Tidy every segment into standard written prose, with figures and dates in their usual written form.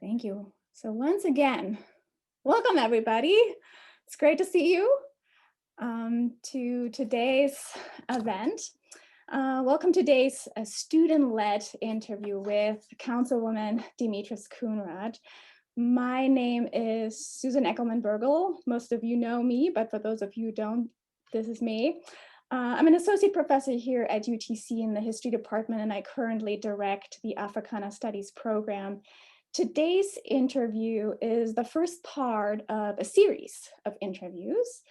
Thank you. So once again, welcome everybody. It's great to see you to today's event. Welcome to today's student-led interview with Councilwoman Demetrus Coonrod. My name is Susan Eckelmannbergel. Most of you know me, but for those of you who don't, this is me. I'm an associate professor here at UTC in the History Department, and I currently direct the Africana Studies program. Today's interview is the first part of a series of interviews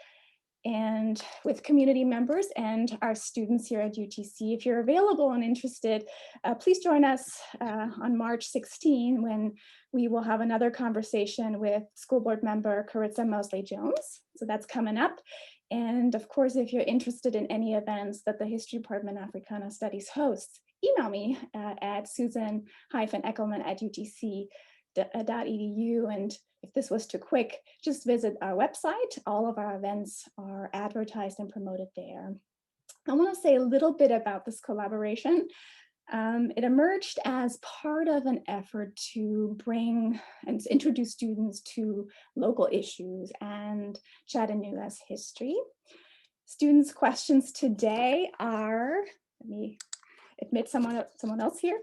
and with community members and our students here at UTC. If you're available and interested, please join us on March 16 when we will have another conversation with school board member Caritza Mosley-Jones. So that's coming up. And of course, if you're interested in any events that the History Department Africana Studies hosts, email me at susan-eckelmann@utc.edu. And if this was too quick, just visit our website. All of our events are advertised and promoted there. I want to say a little bit about this collaboration. It emerged as part of an effort to bring and introduce students to local issues and Chattanooga's history. Students' questions today are, let me admit someone else here,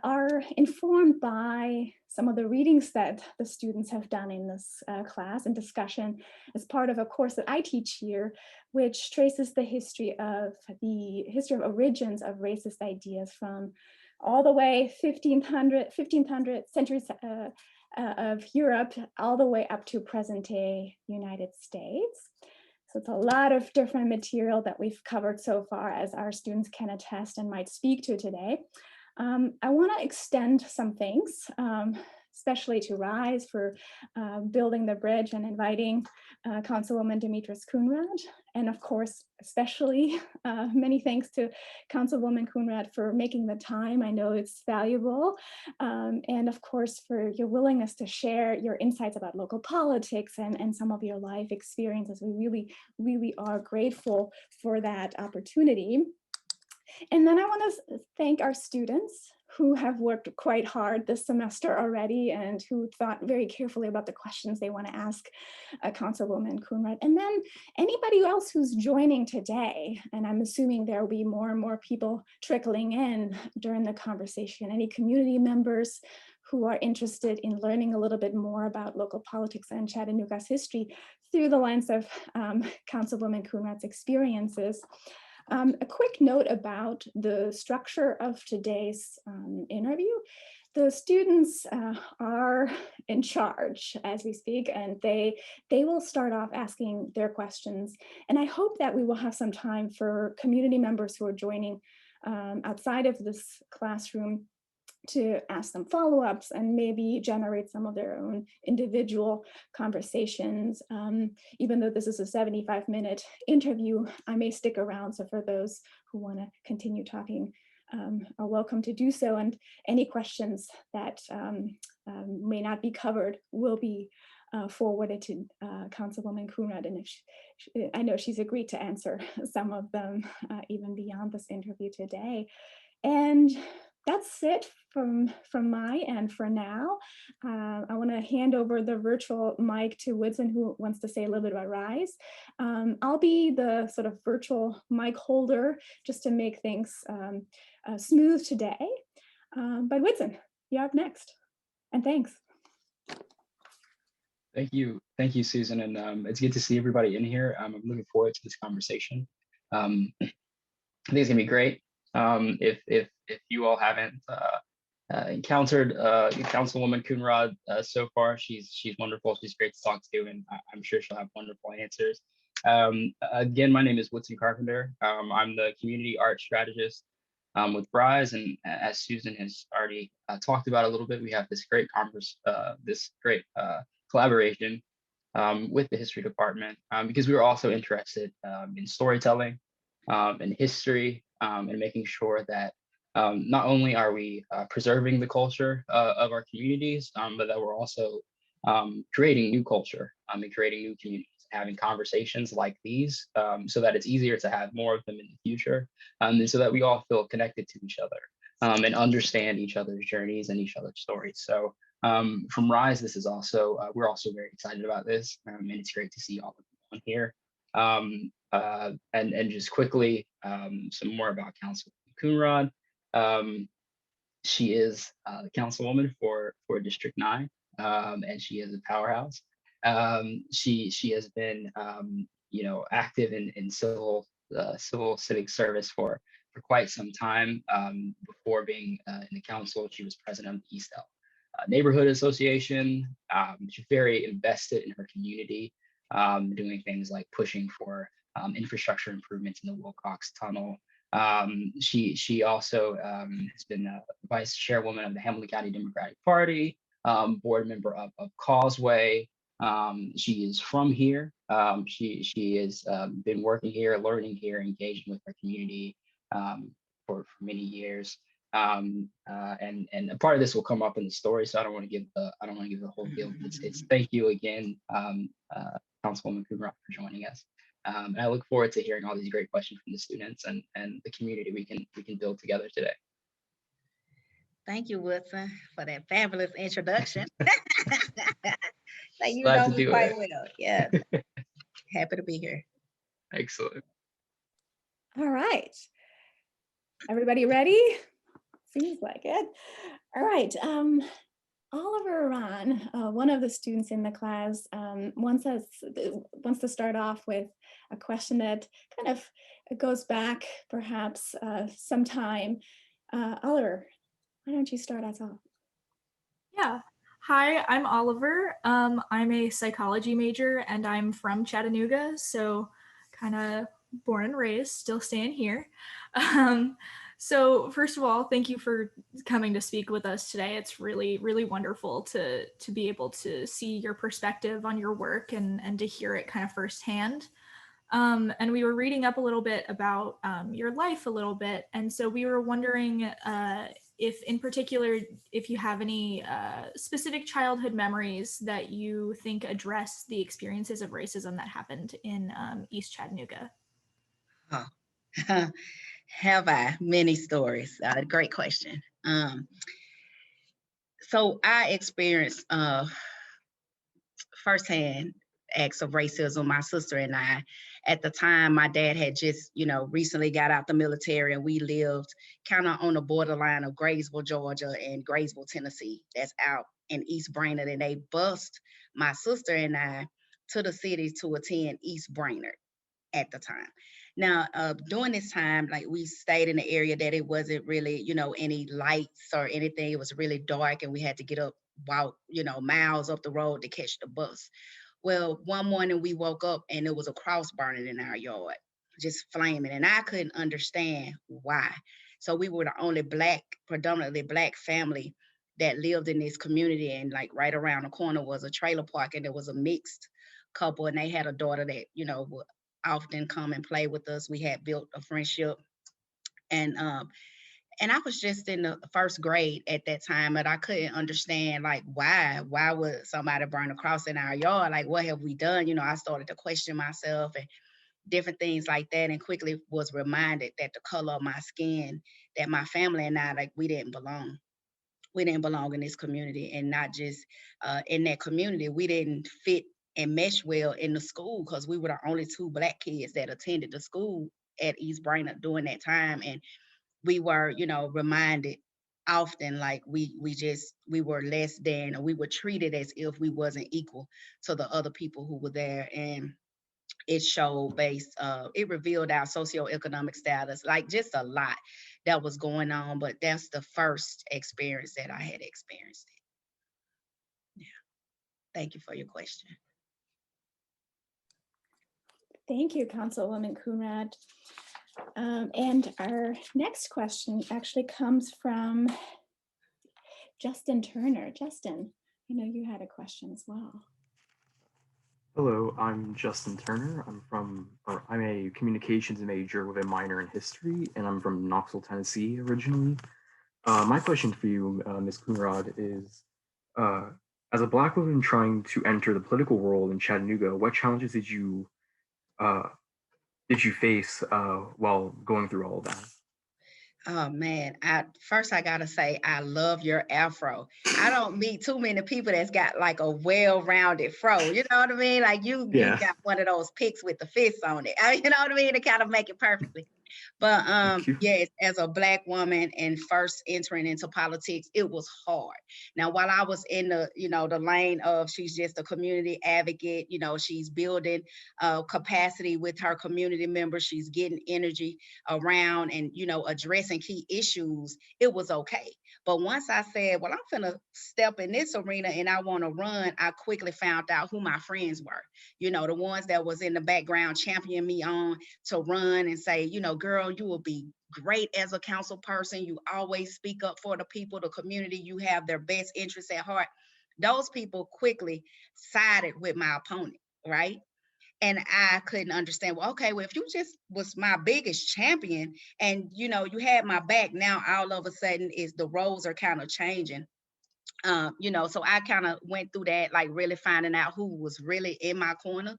are informed by some of the readings that the students have done in this class and discussion as part of a course that I teach here, which traces the history of origins of racist ideas from all the way 1500 centuries of Europe, all the way up to present day United States. So it's a lot of different material that we've covered so far, as our students can attest and might speak to today. I want to extend some thanks, especially to RISE for building the bridge and inviting Councilwoman Demetrus Coonrod. And of course, especially many thanks to Councilwoman Coonrod for making the time. I know it's valuable. And of course, for your willingness to share your insights about local politics and some of your life experiences. We really are grateful for that opportunity. And then I want to thank our students who have worked quite hard this semester already and who thought very carefully about the questions they want to ask Councilwoman Coonrod. And then anybody else who's joining today, and I'm assuming there will be more and more people trickling in during the conversation, any community members who are interested in learning a little bit more about local politics and Chattanooga's history through the lens of Councilwoman Coonrod's experiences. A quick note about the structure of today's interview. The students are in charge as we speak, and they will start off asking their questions. And I hope that we will have some time for community members who are joining outside of this classroom to ask them follow-ups and maybe generate some of their own individual conversations. Even though this is a 75-minute interview, I may stick around. So for those who want to continue talking, are welcome to do so. And any questions that may not be covered will be forwarded to Councilwoman Coonrod. And I know she's agreed to answer some of them even beyond this interview today. And that's it from my end for now. I want to hand over the virtual mic to Woodson, who wants to say a little bit about RISE. I'll be the sort of virtual mic holder just to make things smooth today. But Woodson, you're up next. And thanks. Thank you, Susan. And it's good to see everybody in here. I'm looking forward to this conversation. I think it's gonna be great. If you all haven't encountered Councilwoman Coonrod so far, she's wonderful. She's great to talk to, and I'm sure she'll have wonderful answers. Again, my name is Woodson Carpenter. I'm the community art strategist with RISE, and as Susan has already talked about a little bit, we have this great collaboration with the History Department because we were also interested in storytelling and history. And making sure that not only are we preserving the culture of our communities, but that we're also creating new culture and creating new communities, having conversations like these so that it's easier to have more of them in the future, and so that we all feel connected to each other and understand each other's journeys and each other's stories. So From RISE, this is also, we're also very excited about this, and it's great to see all of you on here. And just quickly, some more about Councilwoman Coonrod. She is the councilwoman for District 9, and she is a powerhouse. She has been, active in civil civic service for quite some time. Before being in the council, she was president of the East L Neighborhood Association. She's very invested in her community, doing things like pushing for infrastructure improvements in the Wilcox Tunnel. She also has been a vice chairwoman of the Hamilton County Democratic Party, board member of Causeway. She is from here. She has been working here, learning here, engaging with her community for many years. And a part of this will come up in the story, so I don't want to give the whole deal. It's thank you again, Councilwoman Coonrod, for joining us. And I look forward to hearing all these great questions from the students and the community we can build together today. Thank you, Woodson, for that fabulous introduction. Like, you Glad know to me do quite it. well. Yeah. Happy to be here. Excellent. All right. Everybody ready? Seems like it. All right. Oliver Ron, one of the students in the class, wants to start off with a question that kind of goes back perhaps some time. Oliver, why don't you start us off? Yeah. Hi, I'm Oliver. I'm a psychology major and I'm from Chattanooga, so kind of born and raised, still staying here. So first of all, thank you for coming to speak with us today. It's really, really wonderful to be able to see your perspective on your work and to hear it kind of firsthand. And we were reading up a little bit about your life a little bit. And so we were wondering if in particular, if you have any specific childhood memories that you think address the experiences of racism that happened in East Chattanooga. Oh. Have I? Many stories. Great question. So I experienced firsthand acts of racism. My sister and I, at the time, my dad had just, recently got out the military, and we lived kind of on the borderline of Graysville, Georgia, and Graysville, Tennessee. That's out in East Brainerd, and they bused my sister and I to the city to attend East Brainerd at the time. Now, during this time, like, we stayed in the area that it wasn't really, any lights or anything. It was really dark, and we had to get up, miles up the road to catch the bus. Well, one morning we woke up and there was a cross burning in our yard, just flaming, and I couldn't understand why. So we were the only predominantly black family that lived in this community, and like right around the corner was a trailer park, and there was a mixed couple, and they had a daughter that, would often come and play with us. We had built a friendship, and I was just in the first grade at that time, and I couldn't understand, like, why would somebody burn a cross in our yard? Like, what have we done? I started to question myself and different things like that, and quickly was reminded that the color of my skin, that my family and I, like, we didn't belong. We didn't belong in this community, and not just in that community. We didn't fit and mesh well in the school, because we were the only two black kids that attended the school at East Brainerd during that time. And we were, reminded often, like, we were less than, or we were treated as if we wasn't equal to the other people who were there. And it showed it revealed our socioeconomic status, like, just a lot that was going on. But that's the first experience that I had experienced it. Yeah. Thank you for your question. Thank you, Councilwoman Coonrod. And our next question actually comes from Justin Turner. Justin, I know you had a question as well. Hello, I'm Justin Turner. I'm a communications major with a minor in history, and I'm from Knoxville, Tennessee originally. My question for you, Ms. Coonrod, is, as a Black woman trying to enter the political world in Chattanooga, what challenges did you face while going through all of that? Oh man, I gotta say I love your afro. I don't meet too many people that's got like a well-rounded fro. You know what I mean? Like you Yeah. got one of those pics with the fists on it. You know what I mean? To kind of make it perfectly. But Thank you. yes, as a Black woman and first entering into politics, it was hard. Now, while I was in the, the lane of she's just a community advocate, she's building capacity with her community members, she's getting energy around and, addressing key issues, it was okay. But once I said, well, I'm finna step in this arena and I want to run, I quickly found out who my friends were. The ones that was in the background championing me on to run and say, girl, you will be great as a council person. You always speak up for the people, the community. You have their best interests at heart. Those people quickly sided with my opponent, right? And I couldn't understand, well, okay, well, if you just was my biggest champion and, you had my back, now all of a sudden is the roles are kind of changing. So I kind of went through that, like really finding out who was really in my corner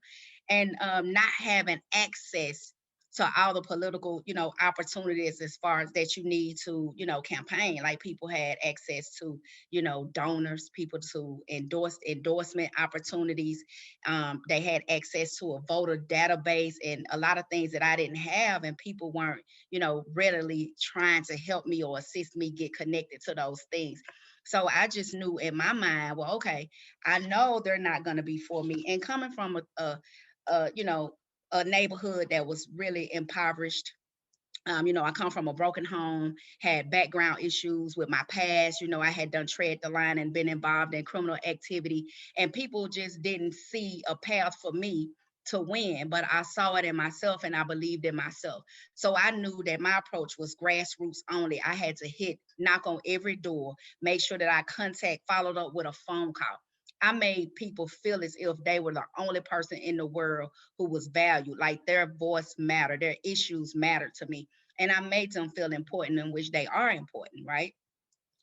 and not having access to all the political, opportunities as far as that you need to, campaign. Like people had access to, donors, people to endorsement opportunities. They had access to a voter database and a lot of things that I didn't have, and people weren't, readily trying to help me or assist me get connected to those things. So I just knew in my mind, well, okay, I know they're not going to be for me. And coming from a neighborhood that was really impoverished. I come from a broken home, had background issues with my past. I had done tread the line and been involved in criminal activity, and people just didn't see a path for me to win, but I saw it in myself and I believed in myself. So I knew that my approach was grassroots only. I had to knock on every door, make sure that I followed up with a phone call. I made people feel as if they were the only person in the world who was valued, like their voice mattered, their issues mattered to me. And I made them feel important, in which they are important, right?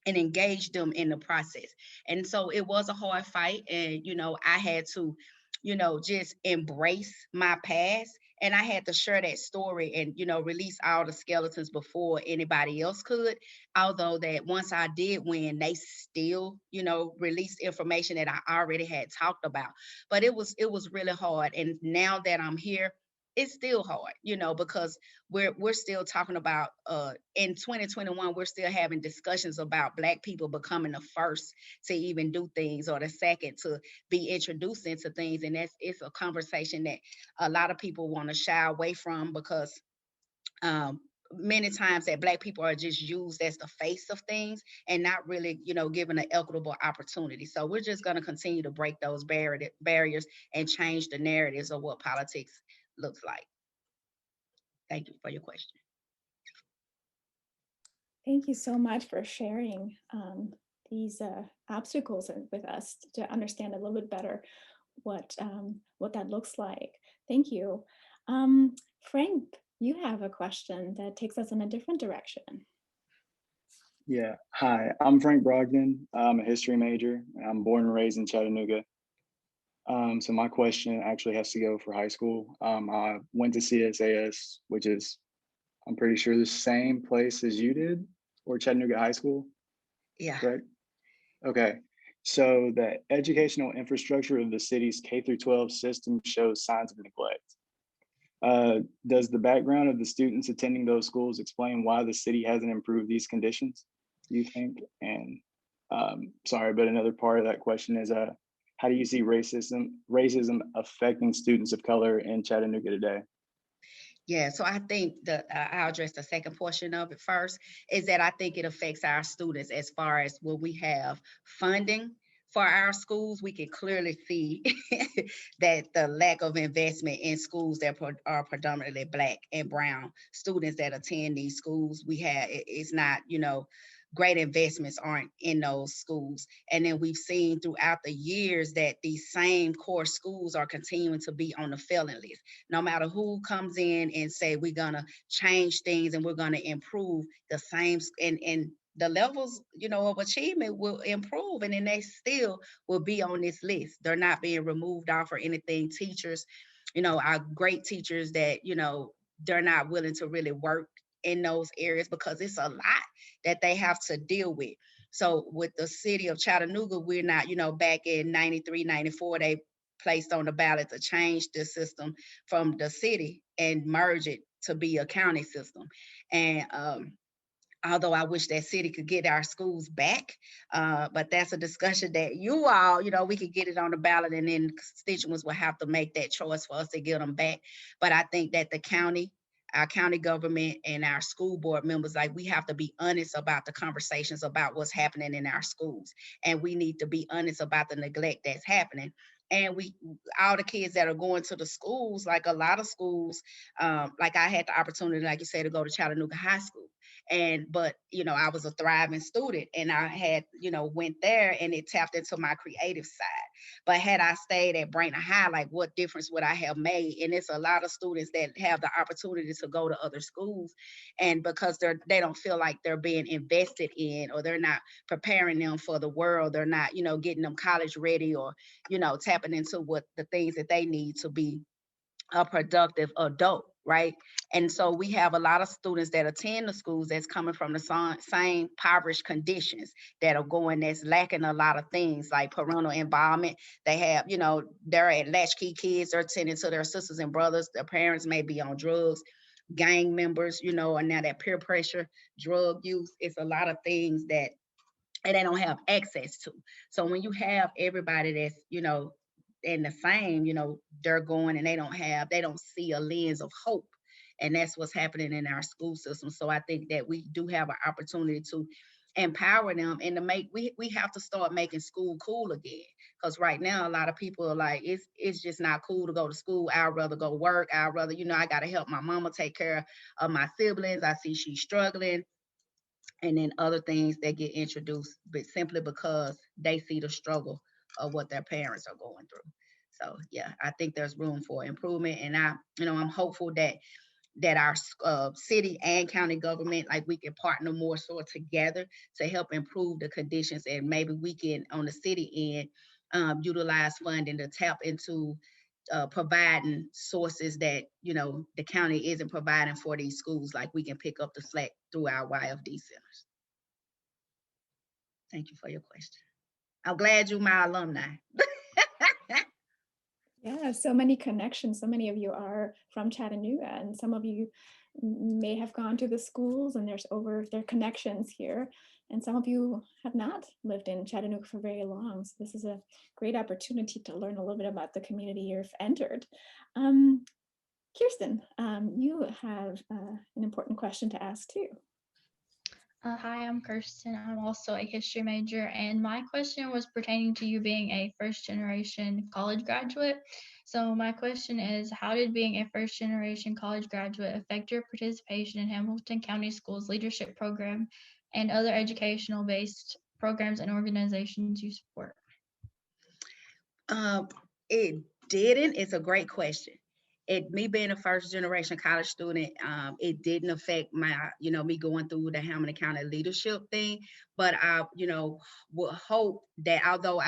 And engage them in the process. And so it was a hard fight. And, I had to, just embrace my past. And I had to share that story and, release all the skeletons before anybody else could. Although that once I did win, they still, released information that I already had talked about. But it was really hard. And now that I'm here, it's still hard, because we're still talking about in 2021, we're still having discussions about Black people becoming the first to even do things or the second to be introduced into things. And it's a conversation that a lot of people want to shy away from because many times that Black people are just used as the face of things and not really, given an equitable opportunity. So we're just going to continue to break those barriers and change the narratives of what politics looks like. Thank you for your question. Thank you so much for sharing these obstacles with us to understand a little bit better what that looks like. Thank you. Frank, you have a question that takes us in a different direction. Yeah, hi, I'm Frank Brogdon. I'm a history major. I'm born and raised in Chattanooga. So my question actually has to go for high school. I went to CSAS, which is, I'm pretty sure, the same place as you did, or Chattanooga High School. Yeah. Correct? Okay. So the educational infrastructure of the city's K-12 system shows signs of neglect. Does the background of the students attending those schools explain why the city hasn't improved these conditions, do you think? And sorry, but another part of that question is, how do you see racism affecting students of color in Chattanooga today? Yeah, so I think that I'll address the second portion of it first, is that I think it affects our students as far as when we have funding for our schools, we can clearly see that the lack of investment in schools that are predominantly Black and brown students that attend these schools, it's not, great investments aren't in those schools. And then we've seen throughout the years that these same core schools are continuing to be on the failing list. No matter who comes in and say we're gonna change things and we're gonna improve, the same and the levels, of achievement will improve, and then they still will be on this list. They're not being removed off or anything. Teachers, our great teachers that, they're not willing to really work in those areas because it's a lot that they have to deal with. So with the city of Chattanooga, we're not, back in 93, 94, they placed on the ballot to change the system from the city and merge it to be a county system. And although I wish that city could get our schools back, but that's a discussion that you all, we could get it on the ballot and then constituents will have to make that choice for us to get them back. But I think that the county, our county government and our school board members, like we have to be honest about the conversations about what's happening in our schools. And we need to be honest about the neglect that's happening. And all the kids that are going to the schools, like a lot of schools, like I had the opportunity, like you said, to go to Chattanooga High School. But I was a thriving student and I had, went there and it tapped into my creative side. But had I stayed at Brainerd High, like what difference would I have made? And it's a lot of students that have the opportunity to go to other schools, and because they don't feel like they're being invested in, or they're not preparing them for the world, they're not, getting them college ready, or, tapping into what the things that they need to be a productive adult, right? And so we have a lot of students that attend the schools that's coming from the same impoverished conditions, that's lacking a lot of things like parental involvement. They have, they're at latchkey kids, they're attending to their sisters and brothers. Their parents may be on drugs, gang members, and now that peer pressure, drug use, it's a lot of things that and they don't have access to. So when you have everybody that's, in the same, they're going and they don't see a lens of hope. And that's what's happening in our school system. So I think that we do have an opportunity to empower them and to we have to start making school cool again. Because right now, a lot of people are like, it's just not cool to go to school. I'd rather go work. I'd rather, I got to help my mama take care of my siblings. I see she's struggling. And then other things that get introduced, but simply because they see the struggle of what their parents are going through. So yeah, I think there's room for improvement, and I'm hopeful that our city and county government, like we can partner more so together to help improve the conditions, and maybe we can on the city end utilize funding to tap into providing sources that the county isn't providing for these schools. Like we can pick up the slack through our YFD centers. Thank you for your question. I'm glad you're my alumni. Yeah, so many connections. So many of you are from Chattanooga, and some of you may have gone to the schools, and there are connections here. And some of you have not lived in Chattanooga for very long. So this is a great opportunity to learn a little bit about the community you've entered. Kirsten, you have an important question to ask too. Hi, I'm Kirsten. I'm also a history major, and my question was pertaining to you being a first-generation college graduate. So my question is, how did being a first-generation college graduate affect your participation in Hamilton County Schools leadership program and other educational-based programs and organizations you support? It didn't. It's a great question. Me being a first-generation college student, it didn't affect my, me going through the Hamilton County leadership thing. But I, would hope that although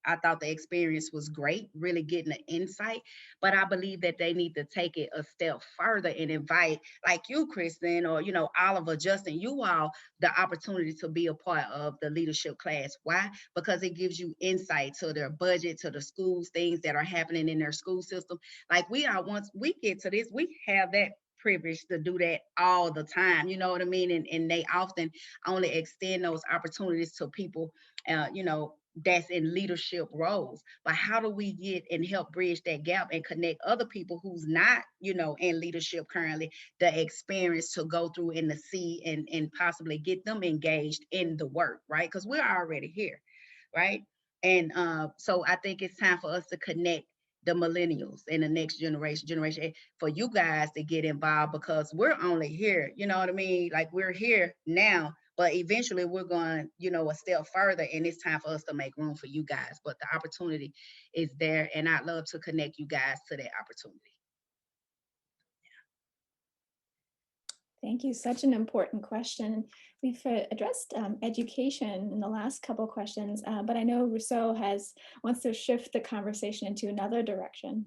I thought the experience was great, really getting the insight, but I believe that they need to take it a step further and invite, like you, Kristen, or, Oliver, Justin, you all, the opportunity to be a part of the leadership class. Why? Because it gives you insight to their budget, to the schools, things that are happening in their school system. Like once we get to this, we have that privilege to do that all the time, you know what I mean? And they often only extend those opportunities to people, that's in leadership roles. But how do we get and help bridge that gap and connect other people who's not, in leadership currently, the experience to go through and to see and possibly get them engaged in the work, right? Because we're already here, right? And so I think it's time for us to connect the millennials and the next generation, for you guys to get involved, because we're only here, you know what I mean? Like we're here now, but eventually we're going, a step further, and it's time for us to make room for you guys. But the opportunity is there, and I'd love to connect you guys to that opportunity. Thank you. Such an important question. We've addressed education in the last couple of questions, but I know Rousseau wants to shift the conversation into another direction.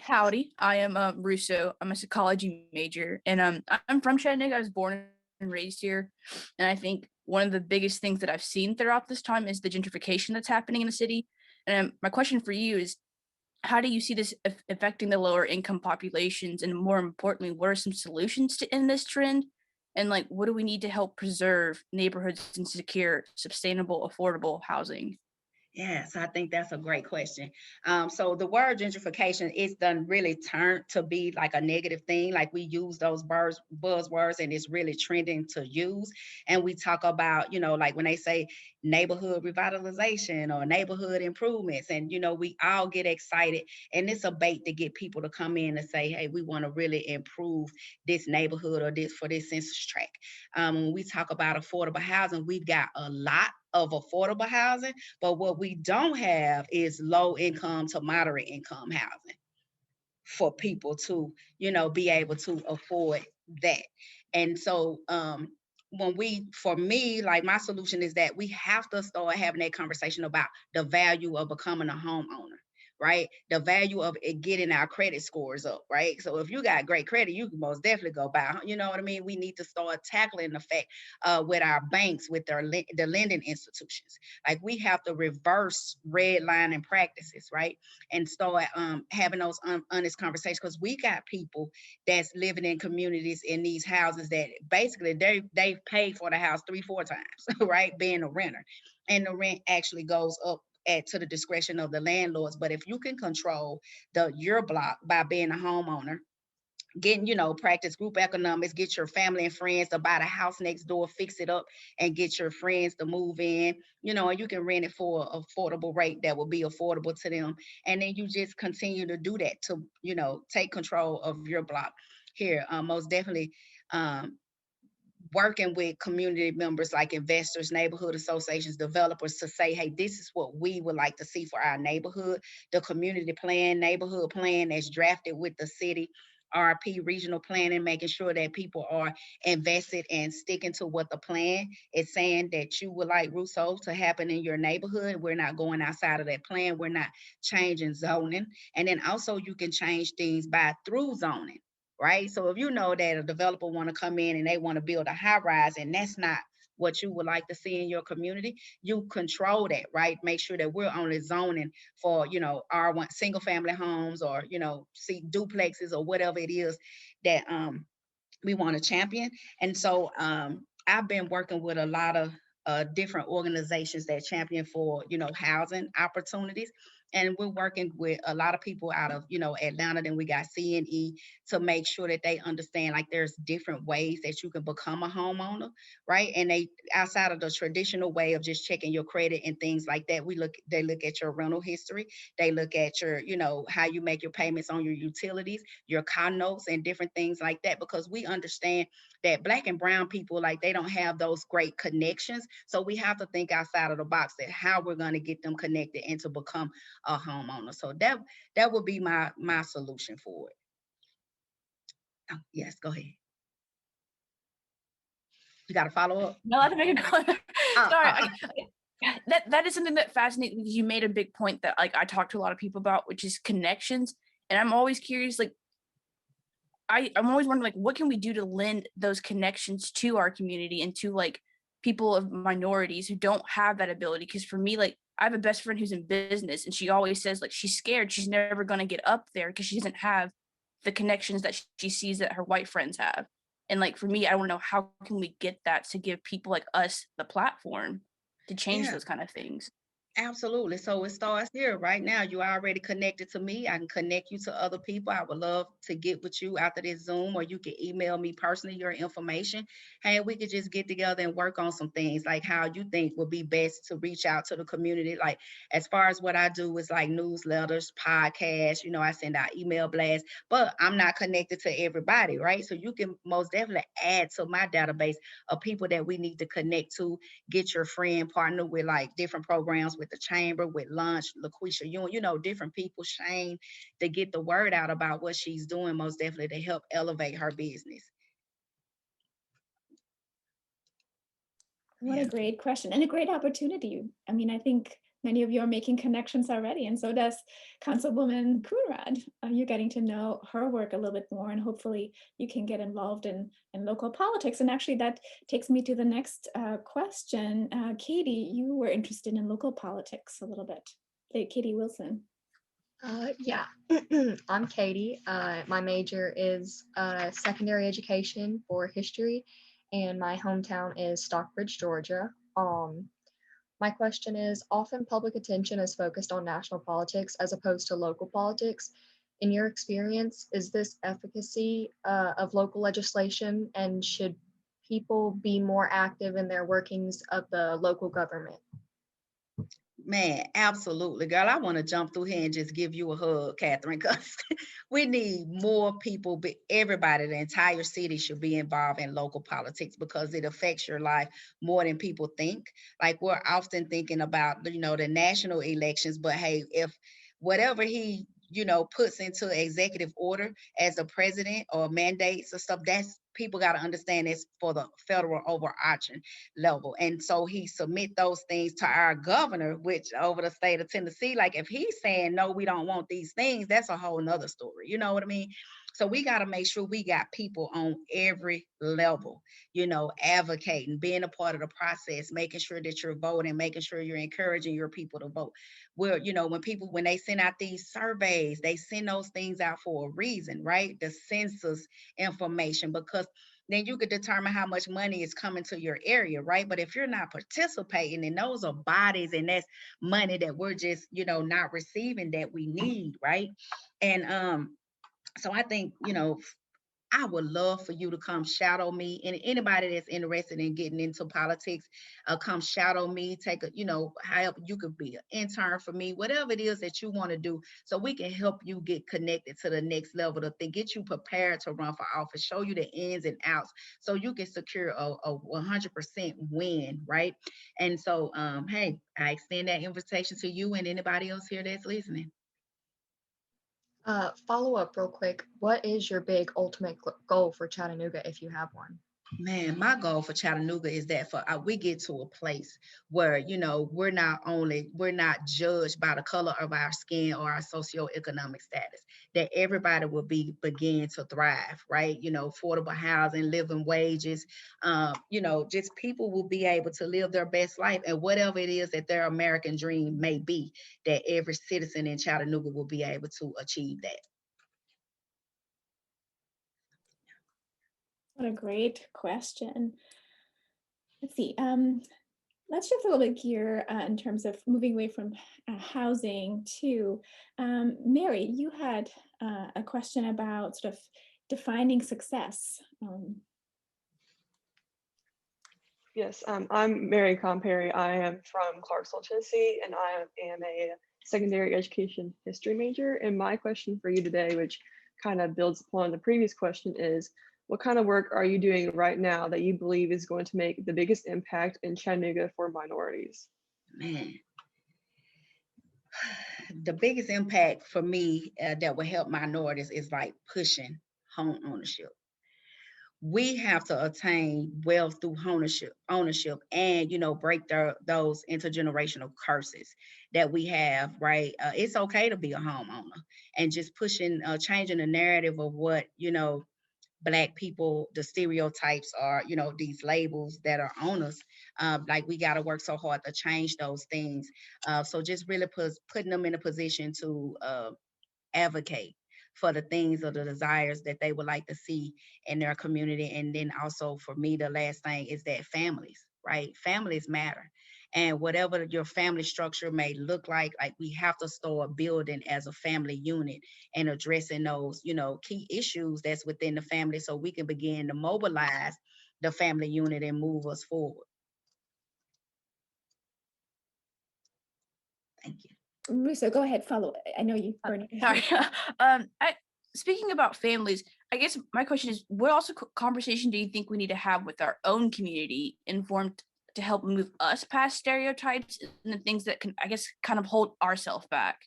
Howdy, I am Russo. I'm a psychology major, and I'm from Chattanooga. I was born and raised here, and I think one of the biggest things that I've seen throughout this time is the gentrification that's happening in the city. And my question for you is, how do you see this affecting the lower income populations, and more importantly, what are some solutions to end this trend? And like, what do we need to help preserve neighborhoods and secure sustainable, affordable housing? Yes, I think that's a great question. So the word gentrification is done really turned to be like a negative thing. Like we use those buzzwords and it's really trending to use. And we talk about, like when they say neighborhood revitalization or neighborhood improvements, and we all get excited. And it's a bait to get people to come in and say, hey, we want to really improve this neighborhood or this for this census tract. When we talk about affordable housing, we've got a lot of affordable housing, but what we don't have is low income to moderate income housing for people to, be able to afford that. And so for me, like my solution is that we have to start having that conversation about the value of becoming a homeowner, right? The value of it getting our credit scores up, right? So if you got great credit, you can most definitely go buy, you know what I mean? We need to start tackling the fact with our banks, with the lending institutions. Like we have to reverse redlining practices, right? And start having those honest conversations, because we got people that's living in communities in these houses that basically they've paid for the house 3-4 times, right? Being a renter, and the rent actually goes up to the discretion of the landlords. But if you can control your block by being a homeowner, getting, practice group economics, get your family and friends to buy the house next door, fix it up, and get your friends to move in, and you can rent it for an affordable rate that will be affordable to them. And then you just continue to do that to, take control of your block here. Most definitely, working with community members like investors, neighborhood associations, developers to say, hey, this is what we would like to see for our neighborhood. The community plan, neighborhood plan that's drafted with the city, RP regional planning, making sure that people are invested and sticking to what the plan is saying that you would like, Russo, to happen in your neighborhood. We're not going outside of that plan. We're not changing zoning. And then also you can change things through zoning. Right. So if you know that a developer want to come in and they want to build a high rise and that's not what you would like to see in your community, you control that, right? Make sure that we're only zoning for, R1 single family homes or, see duplexes or whatever it is that we want to champion. And so I've been working with a lot of different organizations that champion for, housing opportunities. And we're working with a lot of people out of, Atlanta. Then we got CNE to make sure that they understand like there's different ways that you can become a homeowner, right? And they outside of the traditional way of just checking your credit and things like that, they look at your rental history, they look at your, how you make your payments on your utilities, your car notes, and different things like that, because we understand that Black and brown people, like they don't have those great connections. So we have to think outside of the box that how we're going to get them connected and to become a homeowner. So that would be my solution for it. Oh, yes, go ahead. You got to follow up. No, I have to make a comment. Sorry. That is something that fascinates me, because you made a big point that like I talk to a lot of people about, which is connections. And I'm always curious, like I'm always wondering, like, what can we do to lend those connections to our community and to like people of minorities who don't have that ability? Because for me, like I have a best friend who's in business, and she always says like she's scared she's never going to get up there because she doesn't have the connections that she sees that her white friends have. And like for me, I don't know, how can we get that to give people like us the platform to change those kind of things? Absolutely. So it starts here right now. You are already connected to me. I can connect you to other people. I would love to get with you after this Zoom, or you can email me personally your information. Hey, we could just get together and work on some things, like how you think would be best to reach out to the community. Like as far as what I do is like newsletters, podcasts, I send out email blasts, but I'm not connected to everybody, right? So you can most definitely add to my database of people that we need to connect to. Get your friend partner with like different programs with the chamber, with lunch, LaQuisha, different people, Shane, to get the word out about what she's doing, most definitely to help elevate her business. What a great question and a great opportunity. I mean, I think many of you are making connections already, and so does Councilwoman Coonrod. You're getting to know her work a little bit more, and hopefully you can get involved in local politics. And actually that takes me to the next question. Katie, you were interested in local politics a little bit. Katie Wilson. Yeah, I'm Katie. My major is secondary education for history, and my hometown is Stockbridge, Georgia. My question is, often public attention is focused on national politics as opposed to local politics. In your experience, is this efficacy of local legislation, and should people be more active in their workings of the local government? Man, absolutely, girl. I want to jump through here and just give you a hug, Catherine, because we need more people. But everybody, the entire city should be involved in local politics because it affects your life more than people think. Like, we're often thinking about, the national elections, but hey, if whatever he, puts into executive order as a president or mandates or stuff, that's, people got to understand it's for the federal overarching level. And so he submit those things to our governor, which over the state of Tennessee, like if he's saying, no, we don't want these things, that's a whole nother story. You know what I mean? So we got to make sure we got people on every level, advocating, being a part of the process, making sure that you're voting, making sure you're encouraging your people to vote. Where, when they send out these surveys, they send those things out for a reason, right? The census information, because then you could determine how much money is coming to your area, right? But if you're not participating, and those are bodies, and that's money that we're just, not receiving that we need, right? And so I think, I would love for you to come shadow me, and anybody that's interested in getting into politics, come shadow me, take a, however you could be an intern for me, whatever it is that you want to do, so we can help you get connected to the next level, to get you prepared to run for office, show you the ins and outs, so you can secure a 100% win, right? And so, hey, I extend that invitation to you and anybody else here that's listening. Follow up real quick. What is your big ultimate goal for Chattanooga, if you have one? Man, my goal for Chattanooga is that we get to a place where, we're not judged by the color of our skin or our socioeconomic status, that everybody will begin to thrive, right? Affordable housing, living wages, just people will be able to live their best life, and whatever it is that their American dream may be, that every citizen in Chattanooga will be able to achieve that. What a great question. Let's see. Let's shift a little bit gear in terms of moving away from housing to Mary. You had a question about sort of defining success. Yes, I'm Mary Comperi. I am from Clarksville, Tennessee, and I am a secondary education history major. And my question for you today, which kind of builds upon the previous question, is what kind of work are you doing right now that you believe is going to make the biggest impact in Chattanooga for minorities? Man, the biggest impact for me that will help minorities is like pushing home ownership. We have to attain wealth through ownership, and break those intergenerational curses that we have, right? It's okay to be a homeowner, and just pushing, changing the narrative of what Black people, the stereotypes are, these labels that are on us. Like, we got to work so hard to change those things. So just really putting them in a position to advocate for the things or the desires that they would like to see in their community. And then also, for me, the last thing is that families, right? Families matter. And whatever your family structure may look like we have to start building as a family unit and addressing those, key issues that's within the family, so we can begin to mobilize the family unit and move us forward. Thank you. So go ahead, follow. I know you. Sorry. Speaking about families, I guess my question is, what also conversation do you think we need to have with our own community informed to help move us past stereotypes and the things that can, I guess, kind of hold ourselves back?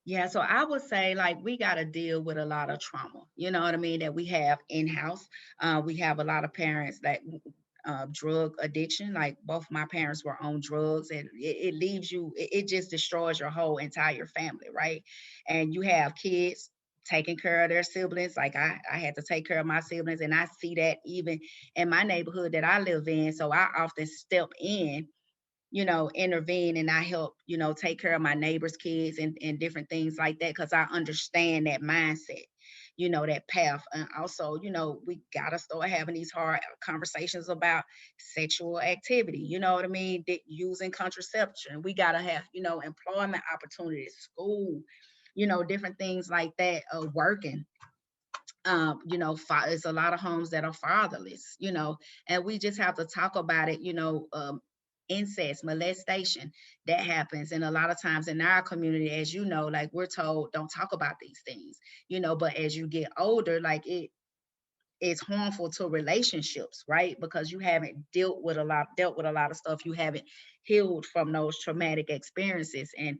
Yeah, so I would say, we got to deal with a lot of trauma, you know what I mean, that we have in-house. We have a lot of parents that drug addiction. Like both my parents were on drugs, and it leaves you, it just destroys your whole entire family, right? And you have kids taking care of their siblings. Like I had to take care of my siblings, and I see that even in my neighborhood that I live in. So I often step in, intervene, and I help, take care of my neighbors' kids and different things like that, because I understand that mindset, that path. And also, we got to start having these hard conversations about sexual activity, you know what I mean? Using contraception. We got to have, employment opportunities, school, different things like that, working. It's a lot of homes that are fatherless, and we just have to talk about it, incest, molestation that happens. And a lot of times in our community, as you know, like we're told, don't talk about these things, but as you get older, like it's harmful to relationships, right? Because you haven't dealt with a lot of stuff. You haven't healed from those traumatic experiences. And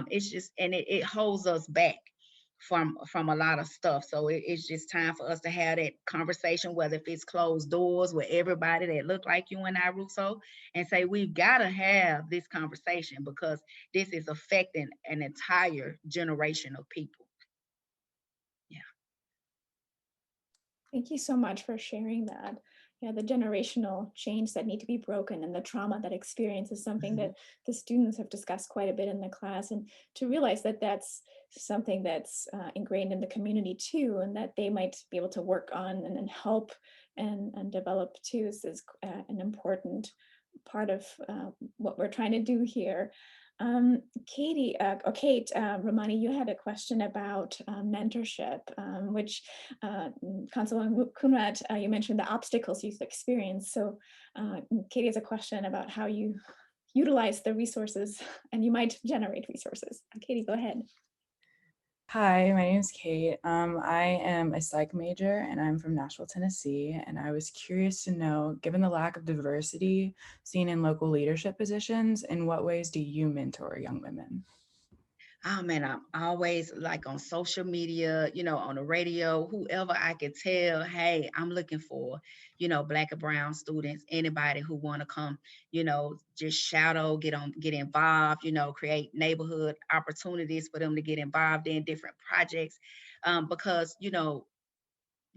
it's just, and it holds us back from a lot of stuff. So it's just time for us to have that conversation, whether if it's closed doors with everybody that look like you and I, Russo, and say, we've got to have this conversation because this is affecting an entire generation of people. Thank you so much for sharing that. Yeah, the generational chains that need to be broken and the trauma that experience is something that the students have discussed quite a bit in the class, and to realize that that's something that's ingrained in the community too, and that they might be able to work on and help and develop too is an important part of what we're trying to do here. Kate, Romani, you had a question about mentorship, which Councilwoman Coonrod, you mentioned the obstacles you've experienced. So Katie has a question about how you utilize the resources and you might generate resources. Katie, go ahead. Hi, my name is Kate. I am a psych major and I'm from Nashville, Tennessee. And I was curious to know, given the lack of diversity seen in local leadership positions, in what ways do you mentor young women? Oh man, I'm always like on social media, on the radio, whoever I could tell, hey, I'm looking for, Black and brown students, anybody who want to come, just shadow, get involved, create neighborhood opportunities for them to get involved in different projects, because,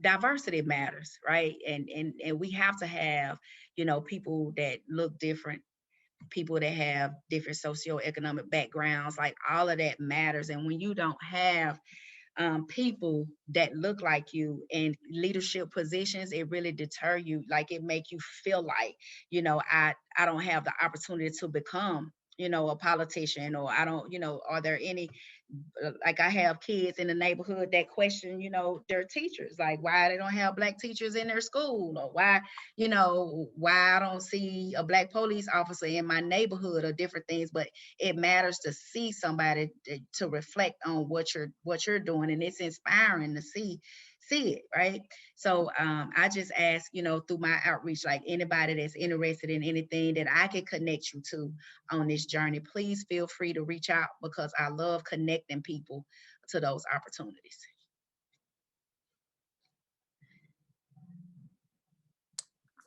diversity matters, right? And we have to have, people that look different, people that have different socioeconomic backgrounds, like all of that matters. And when you don't have people that look like you in leadership positions, it really deter you. Like it make you feel like, I don't have the opportunity to become, a politician, or I don't, are there any, like I have kids in the neighborhood that question, their teachers, like why they don't have Black teachers in their school, or why I don't see a Black police officer in my neighborhood, or different things. But it matters to see somebody to reflect on what you're doing, and it's inspiring to see it, right? So I just ask, through my outreach, like anybody that's interested in anything that I can connect you to on this journey, please feel free to reach out, because I love connecting people to those opportunities.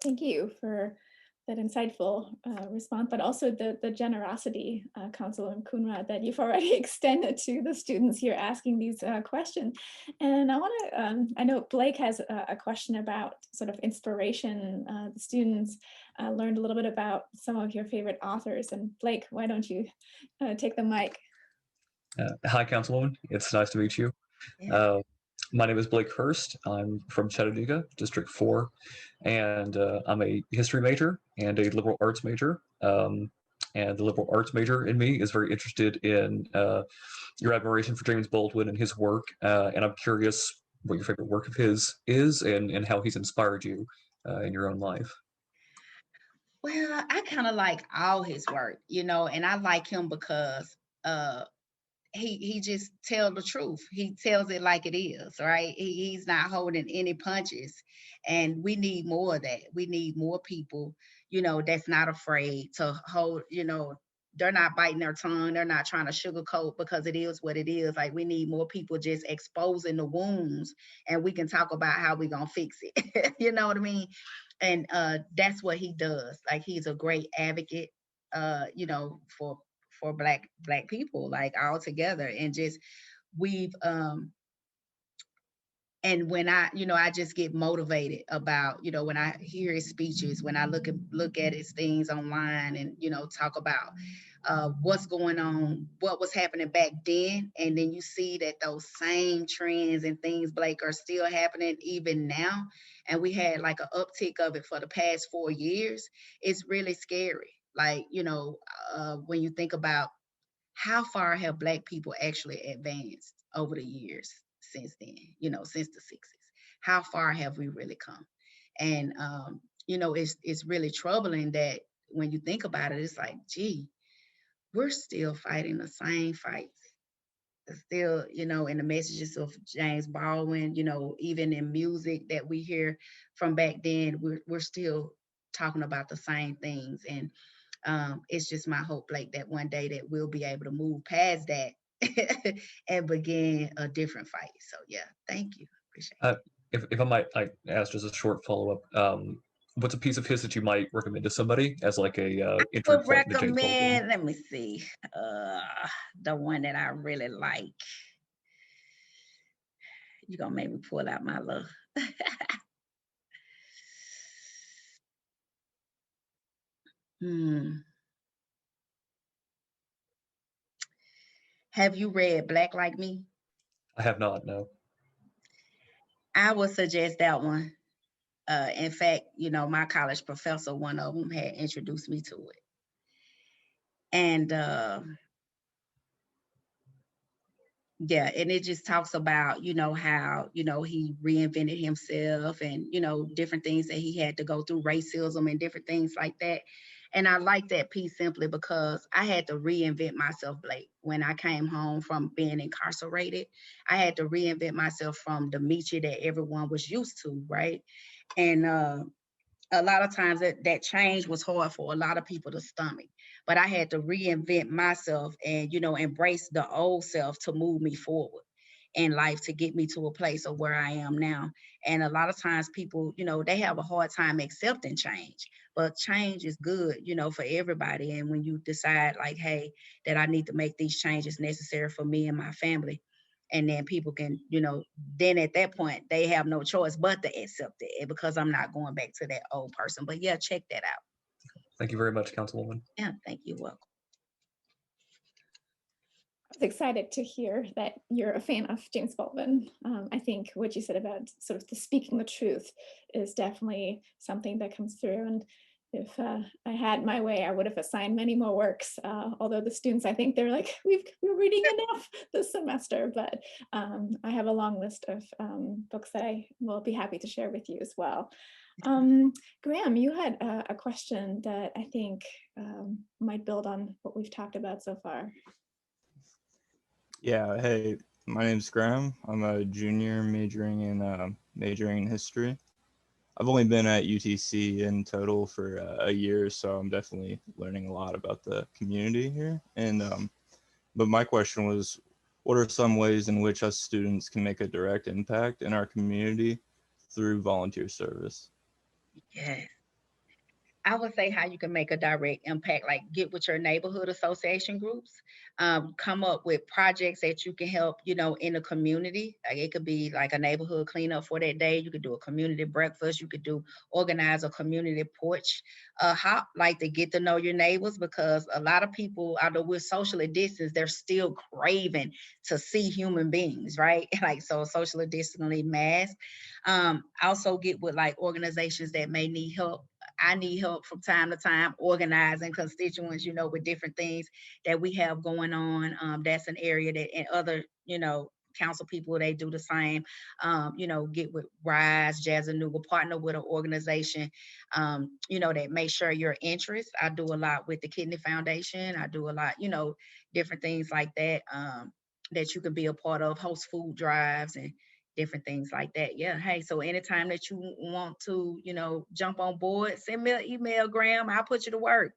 Thank you for that insightful response, but also the generosity, Councilwoman Coonrod, that you've already extended to the students here asking these questions. And I want to, I know Blake has a question about sort of inspiration. The students learned a little bit about some of your favorite authors. And Blake, why don't you take the mic? Hi, Councilwoman. It's nice to meet you. Yeah. My name is Blake Hurst. I'm from Chattanooga, District 4, and I'm a history major and a liberal arts major. And the liberal arts major in me is very interested in your admiration for James Baldwin and his work. And I'm curious what your favorite work of his is, and how he's inspired you in your own life. Well, I kind of like all his work, and I like him because he just tell the truth. He tells it like it is, right? He's not holding any punches, and we need more of that. We need more people, that's not afraid to hold, they're not biting their tongue. They're not trying to sugarcoat, because it is what it is. Like we need more people just exposing the wounds, and we can talk about how we're going to fix it. You know what I mean? And that's what he does. Like, he's a great advocate, you know, for black people, like, all together. And just we've and when I, you know, I just get motivated about, you know, when I hear his speeches, when I look at his things online, and, you know, talk about what's going on, what was happening back then. And then you see that those same trends and things, Blake, are still happening even now. And we had like an uptick of it for the past 4 years. It's really scary. Like, you know, when you think about how far have Black people actually advanced over the years since then, you know, since the 60s? How far have we really come? And, you know, it's really troubling that when you think about it, it's like, gee, we're still fighting the same fights. Still, you know, in the messages of James Baldwin, you know, even in music that we hear from back then, we're still talking about the same things. And it's just my hope, like, that one day that we'll be able to move past that and begin a different fight. So yeah, thank you. Appreciate it. If I might, like, ask just a short follow-up, what's a piece of his that you might recommend to somebody as like a entry Would point into James Baldwin? recommend, let me see, the one that I really like. You're gonna make me pull out my love. Have you read Black Like Me? I have not, no. I would suggest that one. In fact, you know, my college professor, one of them, had introduced me to it. And yeah, and it just talks about, you know, how, you know, he reinvented himself, and, you know, different things that he had to go through, racism and different things like that. And I like that piece simply because I had to reinvent myself, Blake. When I came home from being incarcerated, I had to reinvent myself from the Demetrus that everyone was used to, right? And a lot of times that change was hard for a lot of people to stomach, but I had to reinvent myself and, you know, embrace the old self to move me forward in life, to get me to a place of where I am now. And a lot of times people, you know, they have a hard time accepting change, but change is good, you know, for everybody. And when you decide, like, hey, that I need to make these changes necessary for me and my family, and then people can, you know, then at that point they have no choice but to accept it, because I'm not going back to that old person. But yeah, check that out. Thank you very much, Councilwoman. Yeah, thank you. Welcome. I was excited to hear that you're a fan of James Baldwin. I think what you said about sort of the speaking the truth is definitely something that comes through. And if I had my way, I would have assigned many more works, although the students, I think they're like, we're reading enough this semester, but I have a long list of books that I will be happy to share with you as well. Graham, you had a question that I think might build on what we've talked about so far. Yeah, hey, my name's Graham. I'm a junior majoring in history. I've only been at UTC in total for a year, so I'm definitely learning a lot about the community here. And but my question was, what are some ways in which us students can make a direct impact in our community through volunteer service? Yes. I would say how you can make a direct impact, like get with your neighborhood association groups, come up with projects that you can help, you know, in the community. Like, it could be like a neighborhood cleanup for that day. You could do a community breakfast. You could organize a community porch hop, like, to get to know your neighbors, because a lot of people, although we're socially distanced, they're still craving to see human beings, right? Like, so socially distancing mask. Also get with like organizations that may need help. I need help from time to time organizing constituents, you know, with different things that we have going on. That's an area that, and other, you know, council people, they do the same. You know, get with RISE Chattanooga, partner with an organization, you know, that make sure your interests. I do a lot with the Kidney Foundation. I do a lot, you know, different things like that, that you can be a part of, host food drives and different things like that. Yeah. Hey, so anytime that you want to, you know, jump on board, send me an email, Graham. I'll put you to work.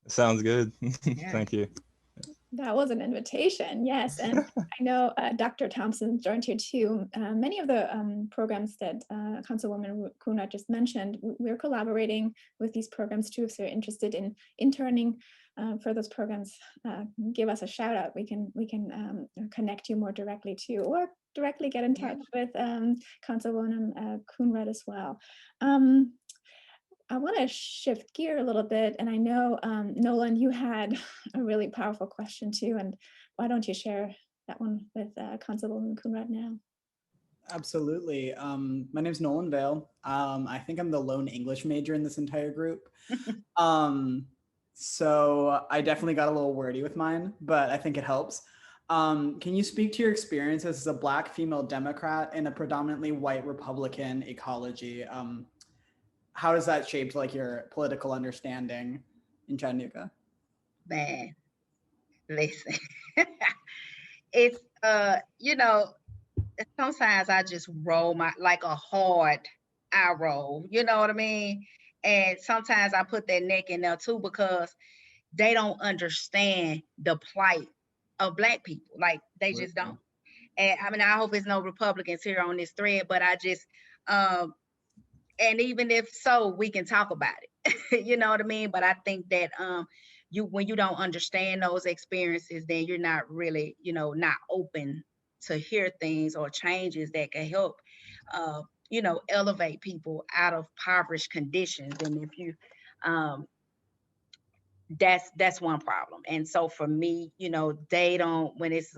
Sounds good. Yeah. Thank you. That was an invitation, yes. And I know Dr. Thompson joined here too. Many of the programs that Councilwoman Coonrod just mentioned, we're collaborating with these programs too. If you're interested in interning for those programs, give us a shout out. We can connect you more directly too, or directly get in touch with Councilwoman Coonrod as well. I want to shift gear a little bit, and I know, Nolan, you had a really powerful question too, and why don't you share that one with Councilwoman Coonrod now? Absolutely. My name is Nolan Vale. I think I'm the lone English major in this entire group. So I definitely got a little wordy with mine, but I think it helps. Can you speak to your experiences as a Black female Democrat in a predominantly white Republican ecology? How does that shape like your political understanding in Chattanooga? Man, listen, it's sometimes I just roll like a hard eye roll, you know what I mean? And sometimes I put that neck in there too, because they don't understand the plight of Black people. Like they just don't. And I mean, I hope there's no Republicans here on this thread, but I just and even if so, we can talk about it. You know what I mean? But I think that when you don't understand those experiences, then you're not really, not open to hear things or changes that can help elevate people out of impoverished conditions. And if you that's one problem. And so for me, they don't, when it's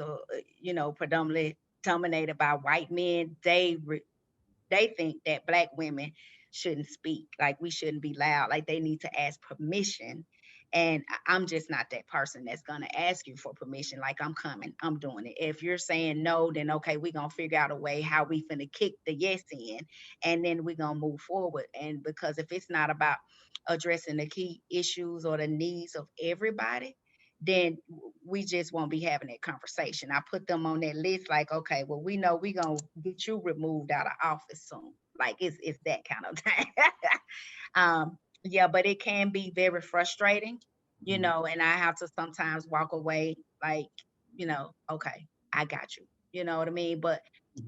predominantly dominated by white men, they think that Black women shouldn't speak, like we shouldn't be loud, like they need to ask permission. And I'm just not that person that's gonna ask you for permission. Like I'm coming, I'm doing it. If you're saying no, then okay, we're gonna figure out a way how we finna kick the yes in, and then we're gonna move forward. And because if it's not about addressing the key issues or the needs of everybody, then we just won't be having that conversation. I put them on that list like, okay, well, we know we're going to get you removed out of office soon. Like it's that kind of thing. Yeah, but it can be very frustrating, and I have to sometimes walk away like, okay, I got you. You know what I mean? But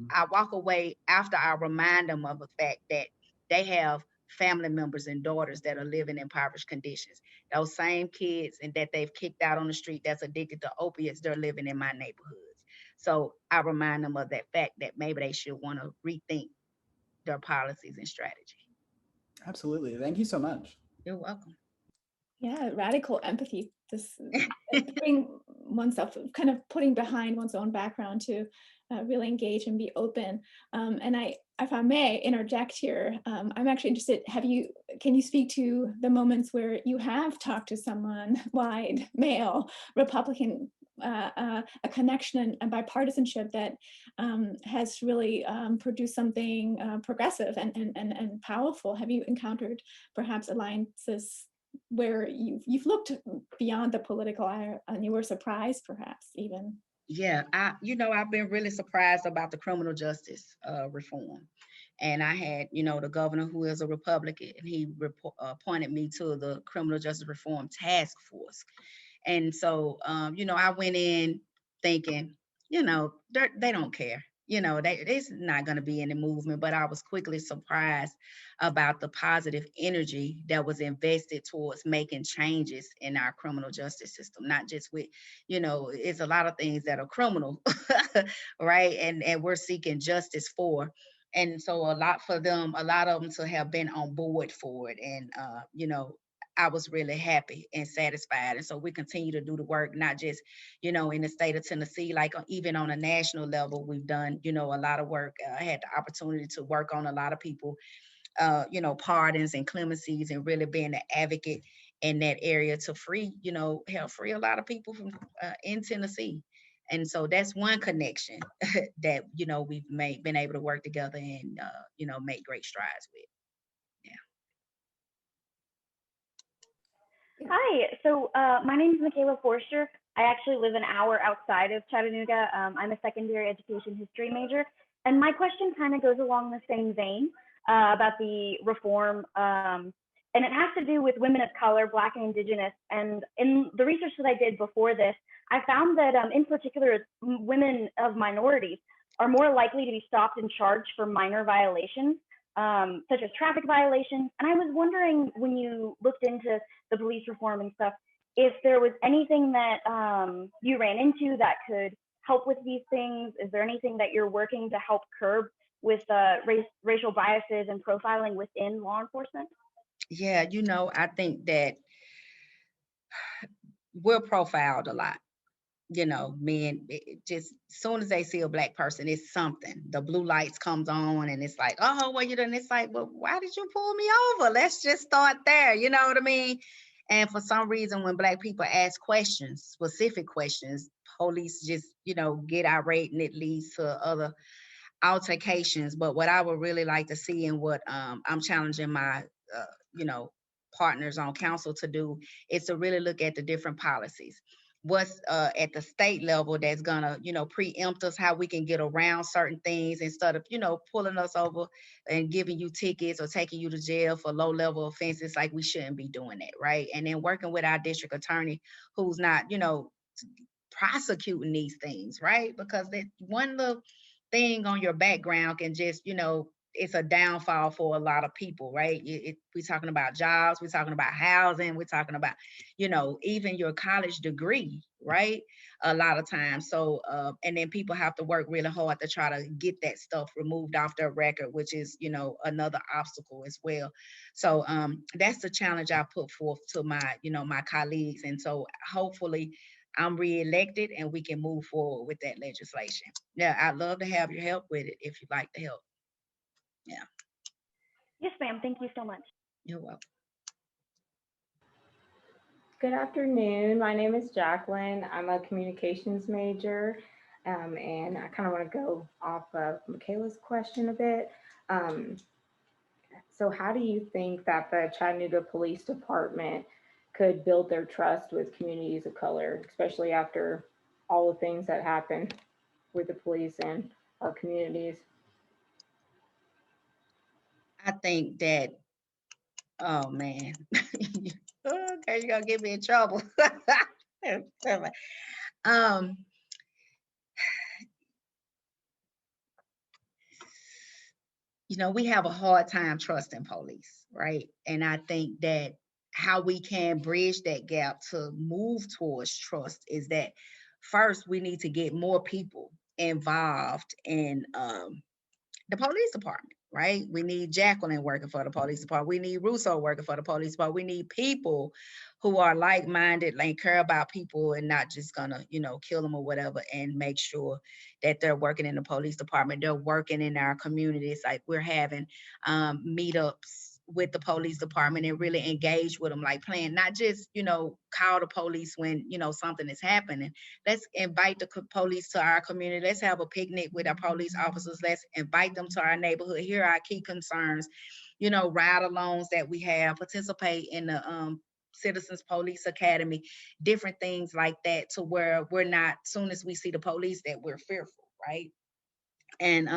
I walk away after I remind them of the fact that they have family members and daughters that are living in impoverished conditions. Those same kids and that they've kicked out on the street that's addicted to opiates, they're living in my neighborhoods. So I remind them of that fact that maybe they should want to rethink their policies and strategy. Absolutely. Thank you so much. You're welcome. Yeah, radical empathy. This putting oneself, kind of putting behind one's own background to really engage and be open. And if I may interject here, I'm actually interested. Can you speak to the moments where you have talked to someone, white, male, Republican, a connection and bipartisanship that has really produced something progressive and powerful? Have you encountered perhaps alliances where you've looked beyond the political and you were surprised perhaps even? Yeah, I've been really surprised about the criminal justice reform. And I had, the governor who is a Republican, and he appointed me to the criminal justice reform task force. And so, I went in thinking, they don't care. It's not going to be any movement, but I was quickly surprised about the positive energy that was invested towards making changes in our criminal justice system, not just with, it's a lot of things that are criminal, right? And we're seeking justice for. And so a lot of them to have been on board for it. And, I was really happy and satisfied. And so we continue to do the work, not just, in the state of Tennessee, like even on a national level, we've done, a lot of work. I had the opportunity to work on a lot of people, pardons and clemencies, and really being an advocate in that area to free, help free a lot of people from in Tennessee. And so that's one connection that, we've been able to work together and, make great strides with. Hi, so my name is Michaela Forster. I actually live an hour outside of Chattanooga. I'm a secondary education history major. And my question kind of goes along the same vein about the reform and it has to do with women of color, Black and Indigenous. And in the research that I did before this, I found that in particular, women of minorities are more likely to be stopped and charged for minor violations, such as traffic violations. And I was wondering, when you looked into the police reform and stuff, if there was anything that you ran into that could help with these things. Is there anything that you're working to help curb with racial biases and profiling within law enforcement? Yeah, you know, I think that we're profiled a lot. You know, men, just as soon as they see a Black person, it's something. The blue lights comes on and it's like, oh, well, you done. It's like, well, why did you pull me over? Let's just start there. You know what I mean? And for some reason, when Black people ask questions, specific questions, police just, you know, get irate, and it leads to other altercations. But what I would really like to see, and what I'm challenging my, you know, partners on council to do, is to really look at the different policies. What's at the state level that's gonna, you know, preempt us, how we can get around certain things instead of, you know, pulling us over and giving you tickets or taking you to jail for low level offenses. Like, we shouldn't be doing that, right? And then working with our district attorney, who's not, you know, prosecuting these things, right? Because that one little thing on your background can just, you know, it's a downfall for a lot of people, right? We're talking about jobs, we're talking about housing, we're talking about, you know, even your college degree, right? A lot of times. So, and then people have to work really hard to try to get that stuff removed off their record, which is, you know, another obstacle as well. So that's the challenge I put forth to my, you know, my colleagues. And so hopefully I'm reelected and we can move forward with that legislation. Yeah, I'd love to have your help with it if you'd like to help. Yeah. Yes, ma'am. Thank you so much. You're welcome. Good afternoon. My name is Jacqueline. I'm a communications major, and I kind of want to go off of Michaela's question a bit. So how do you think that the Chattanooga Police Department could build their trust with communities of color, especially after all the things that happen with the police and our communities? I think that, oh man, okay, you're gonna get me in trouble. You know, we have a hard time trusting police, right? And I think that how we can bridge that gap to move towards trust is that first we need to get more people involved in the police department, right? We need Jacqueline working for the police department. We need Russo working for the police department. We need people who are like-minded, like care about people and not just gonna, you know, kill them or whatever, and make sure that they're working in the police department. They're working in our communities. Like, we're having meetups with the police department and really engage with them, like playing, not just, you know, call the police when, you know, something is happening. Let's invite the police to our community. Let's have a picnic with our police officers. Let's invite them to our neighborhood. Here are our key concerns, you know, ride-alongs that we have, participate in the Citizens Police Academy, different things like that, to where we're not, soon as we see the police, that we're fearful, right? And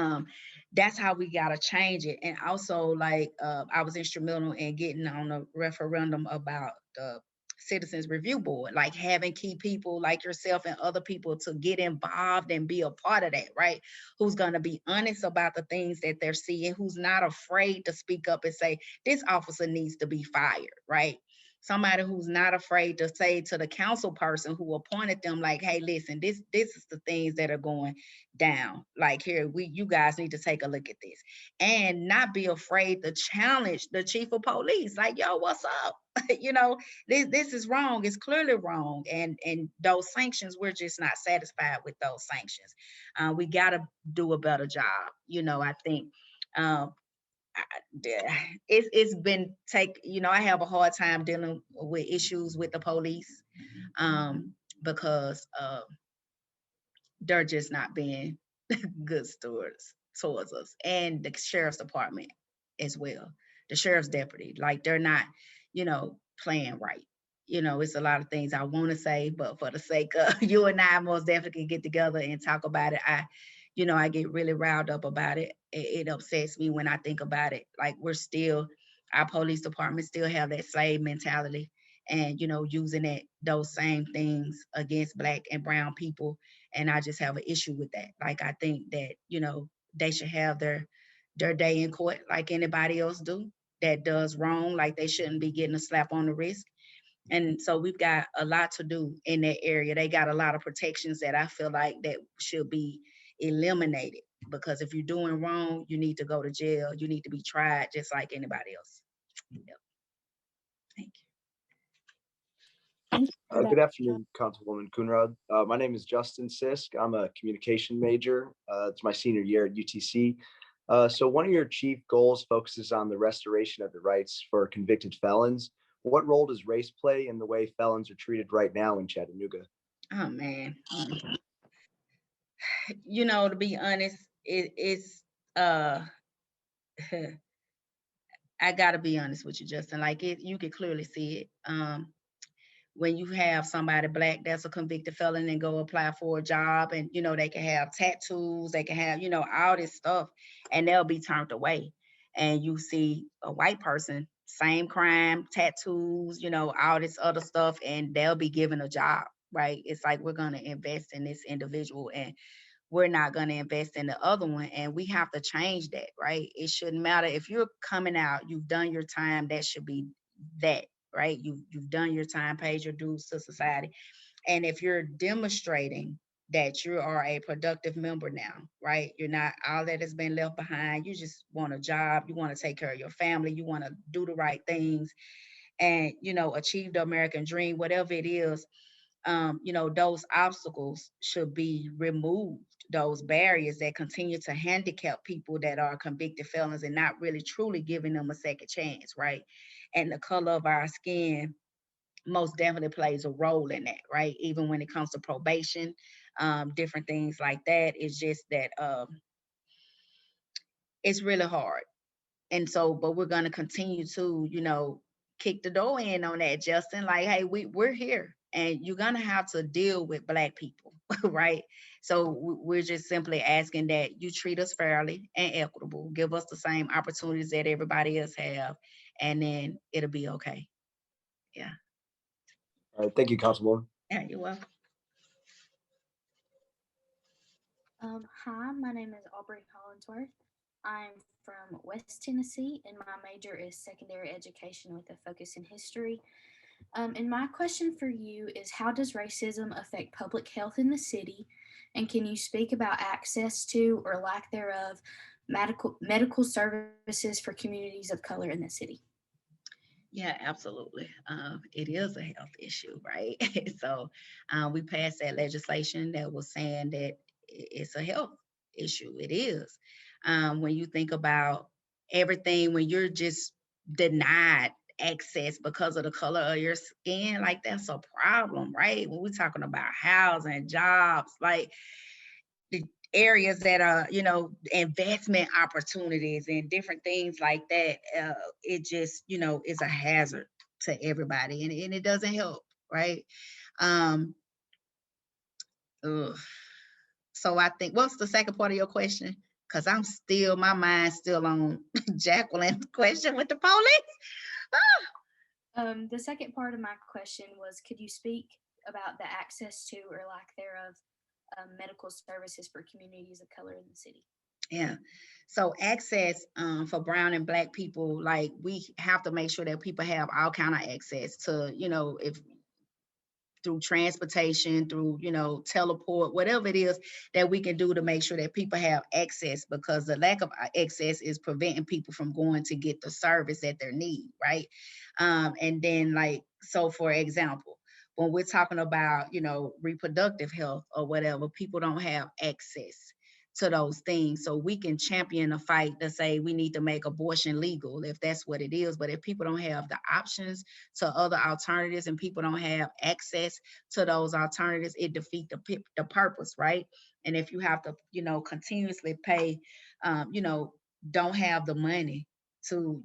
that's how we got to change it. And also, like, I was instrumental in getting on a referendum about the Citizens Review Board, like having key people like yourself and other people to get involved and be a part of that, right? Who's going to be honest about the things that they're seeing, who's not afraid to speak up and say, this officer needs to be fired, right? Somebody who's not afraid to say to the council person who appointed them, like, hey, listen, this is the things that are going down. Like, here, you guys need to take a look at this. And not be afraid to challenge the chief of police. Like, yo, what's up? You know, this is wrong. It's clearly wrong. And those sanctions, we're just not satisfied with those sanctions. We got to do a better job. You know, I think it's been you know, I have a hard time dealing with issues with the police because they're just not being good stewards towards us, and the sheriff's department as well, the sheriff's deputy, like, they're not, you know, playing right. You know, it's a lot of things I want to say, but for the sake of you and I most definitely can get together and talk about it. You know, I get really riled up about it. It upsets me when I think about it. Like, we're still, our police department still have that slave mentality and, using those same things against Black and brown people. And I just have an issue with that. Like, I think that, they should have their day in court like anybody else do that does wrong. Like, they shouldn't be getting a slap on the wrist. And so we've got a lot to do in that area. They got a lot of protections that I feel like that should be eliminated, because if you're doing wrong, you need to go to jail. You need to be tried just like anybody else. Yep. Thank you. Good afternoon, Councilwoman Coonrod. My name is Justin Sisk. I'm a communication major. It's my senior year at UTC. So one of your chief goals focuses on the restoration of the rights for convicted felons. What role does race play in the way felons are treated right now in Chattanooga? Oh, man. To be honest, it's I gotta be honest with you, Justin. Like, you can clearly see it. When you have somebody Black that's a convicted felon and go apply for a job, and they can have tattoos, they can have all this stuff, and they'll be turned away. And you see a white person, same crime, tattoos, all this other stuff, and they'll be given a job, right? It's like, we're gonna invest in this individual, and we're not going to invest in the other one. And we have to change that, right? It shouldn't matter if you're coming out, you've done your time, that should be that, right? You've done your time, paid your dues to society. And if you're demonstrating that you are a productive member now, right? You're not all that has been left behind. You just want a job. You want to take care of your family. You want to do the right things and, achieve the American dream, whatever it is. Those obstacles should be removed, those barriers that continue to handicap people that are convicted felons and not really truly giving them a second chance, right? And the color of our skin most definitely plays a role in that, right? Even when it comes to probation, different things like that. It's just that it's really hard. And so, but we're going to continue to, kick the door in on that, Justin. Like, hey, we're here. And you're going to have to deal with Black people, right? So we're just simply asking that you treat us fairly and equitable, give us the same opportunities that everybody else have, and then it'll be okay. Yeah. All right, thank you, Councilwoman. Yeah, you're welcome. Hi, my name is Aubrey Collinsworth. I'm from West Tennessee, and my major is secondary education with a focus in history. And my question for you is, how does racism affect public health in the city? And can you speak about access to or lack thereof medical services for communities of color in the city? Yeah, absolutely. It is a health issue, right? So we passed that legislation that was saying that it's a health issue. It is. When you think about everything, when you're just denied access because of the color of your skin, like, that's a problem, right? When we're talking about housing, jobs, like the areas that are, investment opportunities and different things like that, it just, is a hazard to everybody, and it doesn't help, right? So I think, what's the second part of your question? Because my mind's still on Jacqueline's question with the police. The second part of my question was, could you speak about the access to or lack thereof medical services for communities of color in the city? Yeah. So access for brown and Black people, like, we have to make sure that people have all kind of access to, if through transportation, through, teleport, whatever it is that we can do to make sure that people have access, because the lack of access is preventing people from going to get the service that they need, right? And then, like, so for example, when we're talking about, reproductive health or whatever, people don't have access to those things. So we can champion a fight to say we need to make abortion legal if that's what it is. But if people don't have the options to other alternatives and people don't have access to those alternatives, it defeats the purpose, right? And if you have to, continuously pay, don't have the money to,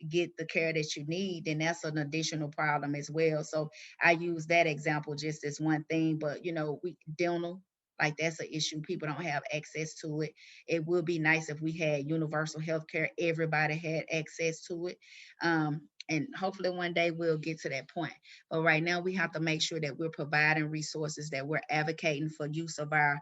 get the care that you need, then that's an additional problem as well. So I use that example just as one thing, but, we dental, Like that's an issue. People don't have access to it. It would be nice if we had universal health care. Everybody had access to it. And hopefully one day we'll get to that point. But right now we have to make sure that we're providing resources, that we're advocating for use of our,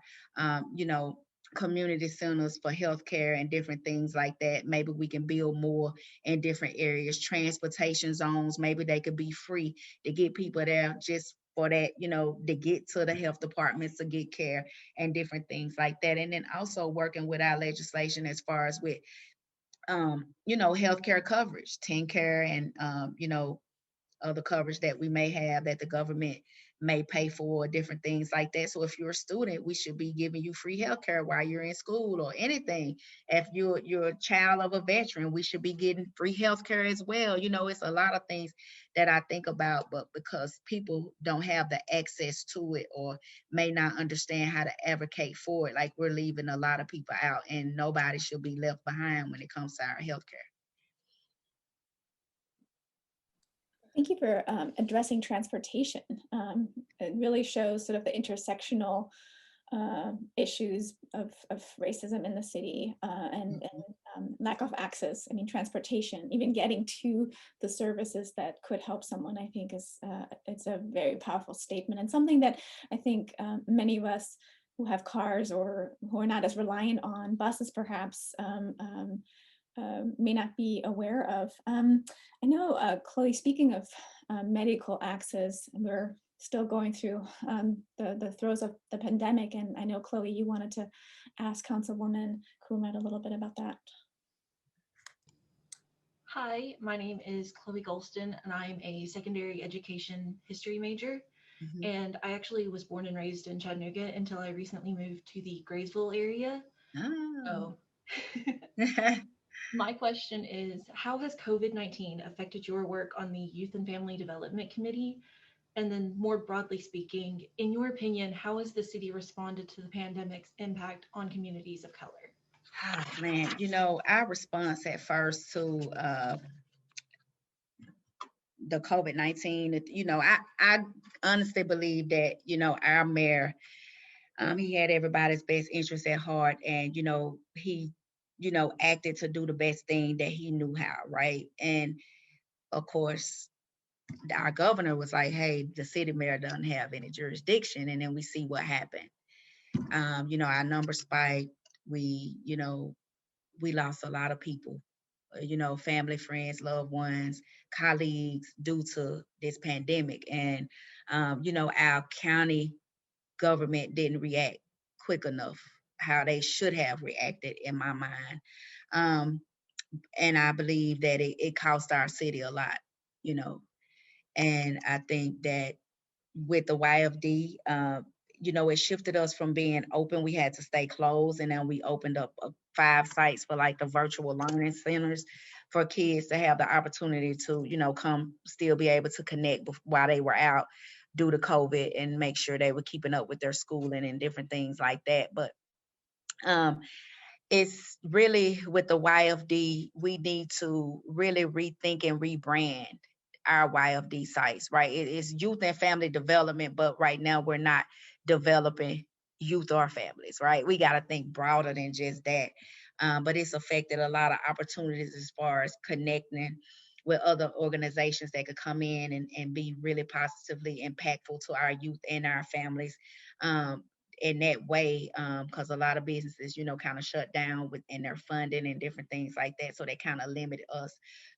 community centers for healthcare and different things like that. Maybe we can build more in different areas, transportation zones. Maybe they could be free to get people there just for that, to get to the health departments to get care and different things like that. And then also working with our legislation as far as with, healthcare coverage, TennCare, and, other coverage that we may have that the government may pay for, different things like that. So if you're a student, we should be giving you free healthcare while you're in school or anything. If you're a child of a veteran, we should be getting free healthcare as well. It's a lot of things that I think about, but because people don't have the access to it or may not understand how to advocate for it, like we're leaving a lot of people out, and nobody should be left behind when it comes to our healthcare. Thank you for addressing transportation. It really shows sort of the intersectional issues of racism in the city and lack of access. I mean, transportation, even getting to the services that could help someone, I think it's a very powerful statement, and something that I think many of us who have cars or who are not as reliant on buses perhaps may not be aware of. I know, Chloe, speaking of medical access, we're still going through the throes of the pandemic, and I know, Chloe, you wanted to ask Councilwoman Coonrod a little bit about that. Hi, my name is Chloe Golston, and I'm a secondary education history major. And I actually was born and raised in Chattanooga until I recently moved to the Graysville area. Oh. So my question is, how has COVID-19 affected your work on the Youth and Family Development Committee? And then more broadly speaking, in your opinion, how has the city responded to the pandemic's impact on communities of color? Oh, man, our response at first to the COVID-19, I honestly believe that, our mayor, he had everybody's best interest at heart, and, he, acted to do the best thing that he knew how, right? And of course, our governor was like, hey, the city mayor doesn't have any jurisdiction. And then we see what happened. Our numbers spiked. We lost a lot of people, family, friends, loved ones, colleagues due to this pandemic. And, our county government didn't react quick enough how they should have reacted, in my mind. And I believe that it cost our city a lot, and I think that with the YFD, it shifted us from being open. We had to stay closed, and then we opened up 5 sites for like the virtual learning centers for kids to have the opportunity to, come still be able to connect while they were out due to COVID, and make sure they were keeping up with their schooling and different things like that. But it's really with the YFD, we need to really rethink and rebrand our YFD sites, right? It is youth and family development, but right now we're not developing youth or families, right? We got to think broader than just that. But it's affected a lot of opportunities as far as connecting with other organizations that could come in and be really positively impactful to our youth and our families. In that way, because a lot of businesses, kind of shut down within their funding and different things like that. So they kind of limited us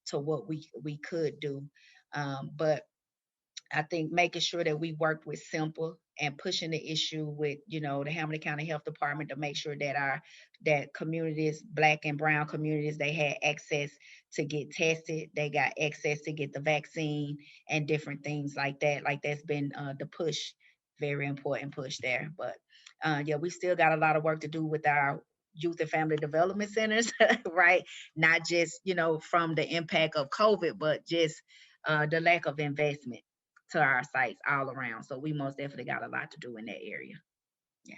to what we could do. But I think making sure that we worked with Simple and pushing the issue with, the Hamilton County Health Department to make sure that that communities, Black and brown communities, they had access to get tested. They got access to get the vaccine and different things like that. Like that's been the push, very important push there. But yeah, we still got a lot of work to do with our youth and family development centers, right? Not just, from the impact of COVID, but just the lack of investment to our sites all around. So we most definitely got a lot to do in that area. Yeah.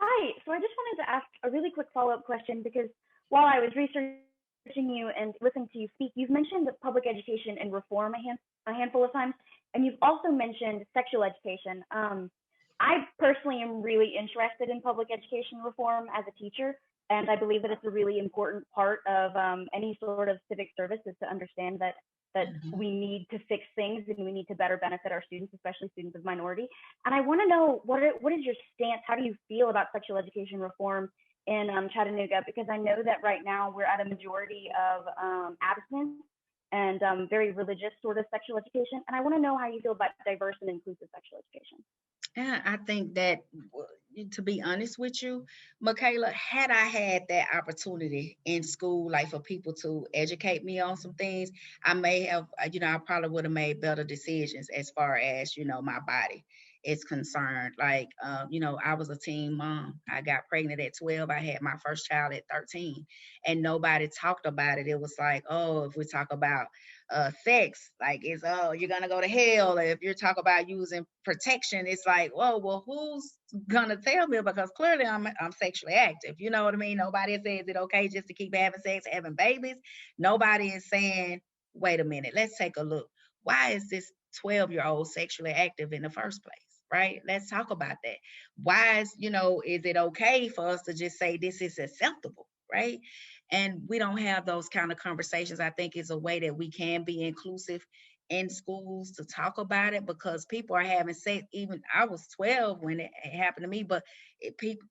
Hi, so I just wanted to ask a really quick follow-up question, because while I was researching you and listening to you speak, you've mentioned public education and reform a handful of times, and you've also mentioned sexual education. I personally am really interested in public education reform as a teacher, and I believe that it's a really important part of any sort of civic service is to understand that we need to fix things and we need to better benefit our students, especially students of minority. And I want to know what is your stance? How do you feel about sexual education reform in Chattanooga? Because I know that right now we're at a majority of abstinence and very religious sort of sexual education. And I want to know how you feel about diverse and inclusive sexual education. Yeah, I think that, to be honest with you, Michaela, had I had that opportunity in school, like for people to educate me on some things, I may have, I probably would have made better decisions as far as, my body is concerned. Like, I was a teen mom. I got pregnant at 12. I had my first child at 13, and nobody talked about it. It was like, oh, if we talk about sex, like it's, oh, you're gonna go to hell. If you're talking about using protection, it's like, whoa, well, who's gonna tell me? Because clearly I'm sexually active. You know what I mean? Nobody says it okay just to keep having sex, having babies. Nobody is saying, wait a minute, let's take a look. Why is this 12-year-old sexually active in the first place? Right? Let's talk about that. Why is it okay for us to just say this is acceptable? Right? And we don't have those kind of conversations. I think it's a way that we can be inclusive in schools to talk about it, because people are having sex. Even I was 12 when it happened to me, but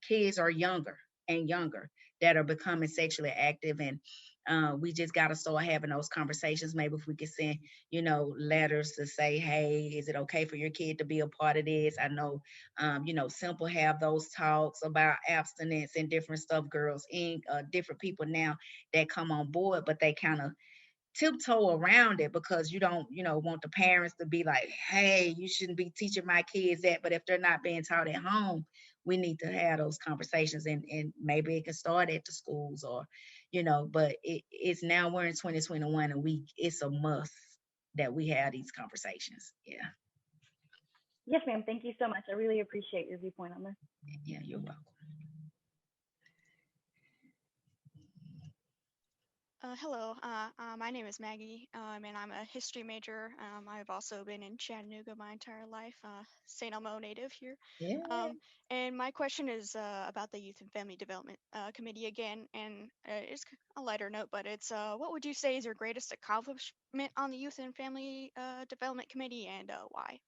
kids are younger and younger that are becoming sexually active, and we just got to start having those conversations. Maybe if we could send, letters to say, hey, is it okay for your kid to be a part of this? I know, Simple have those talks about abstinence and different stuff, Girls Inc., different people now that come on board, but they kind of tiptoe around it because you don't, want the parents to be like, hey, you shouldn't be teaching my kids that. But if they're not being taught at home, we need to have those conversations, and maybe it can start at the schools, or, but it's now we're in 2021 and it's a must that we have these conversations. Yeah. Yes, ma'am. Thank you so much. I really appreciate your viewpoint on this. Yeah, you're welcome. Hello, my name is Maggie, and I'm a history major. I've also been in Chattanooga my entire life, St. Elmo native here. Yeah. And my question is about the Youth and Family Development Committee again, and it's a lighter note, but it's what would you say is your greatest accomplishment on the Youth and Family Development Committee, and why?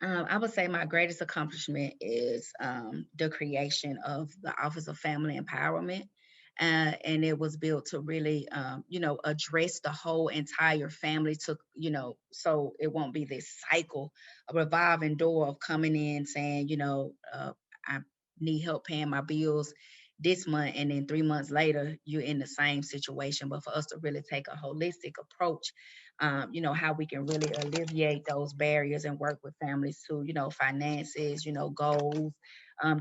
I would say my greatest accomplishment is the creation of the Office of Family Empowerment. And it was built to really, address the whole entire family, so it won't be this cycle, a revolving door of coming in saying, I need help paying my bills this month, and then 3 months later, you're in the same situation. But for us to really take a holistic approach, how we can really alleviate those barriers and work with families to, finances, goals,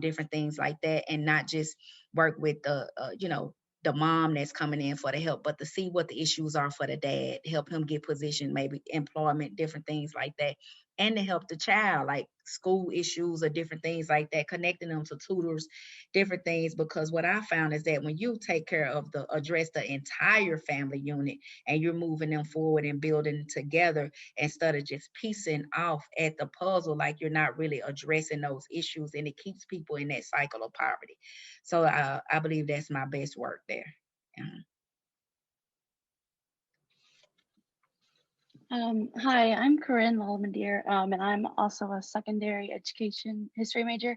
different things like that, and not just work with the mom that's coming in for the help, but to see what the issues are for the dad, help him get position, maybe employment, different things like that, and to help the child, like school issues or different things like that, connecting them to tutors, different things. Because what I found is that when you take care of address the entire family unit, and you're moving them forward and building together instead of just piecing off at the puzzle, like you're not really addressing those issues, and it keeps people in that cycle of poverty. So I believe that's my best work there. Yeah. Hi, I'm Corinne Lalamandir, and I'm also a secondary education history major.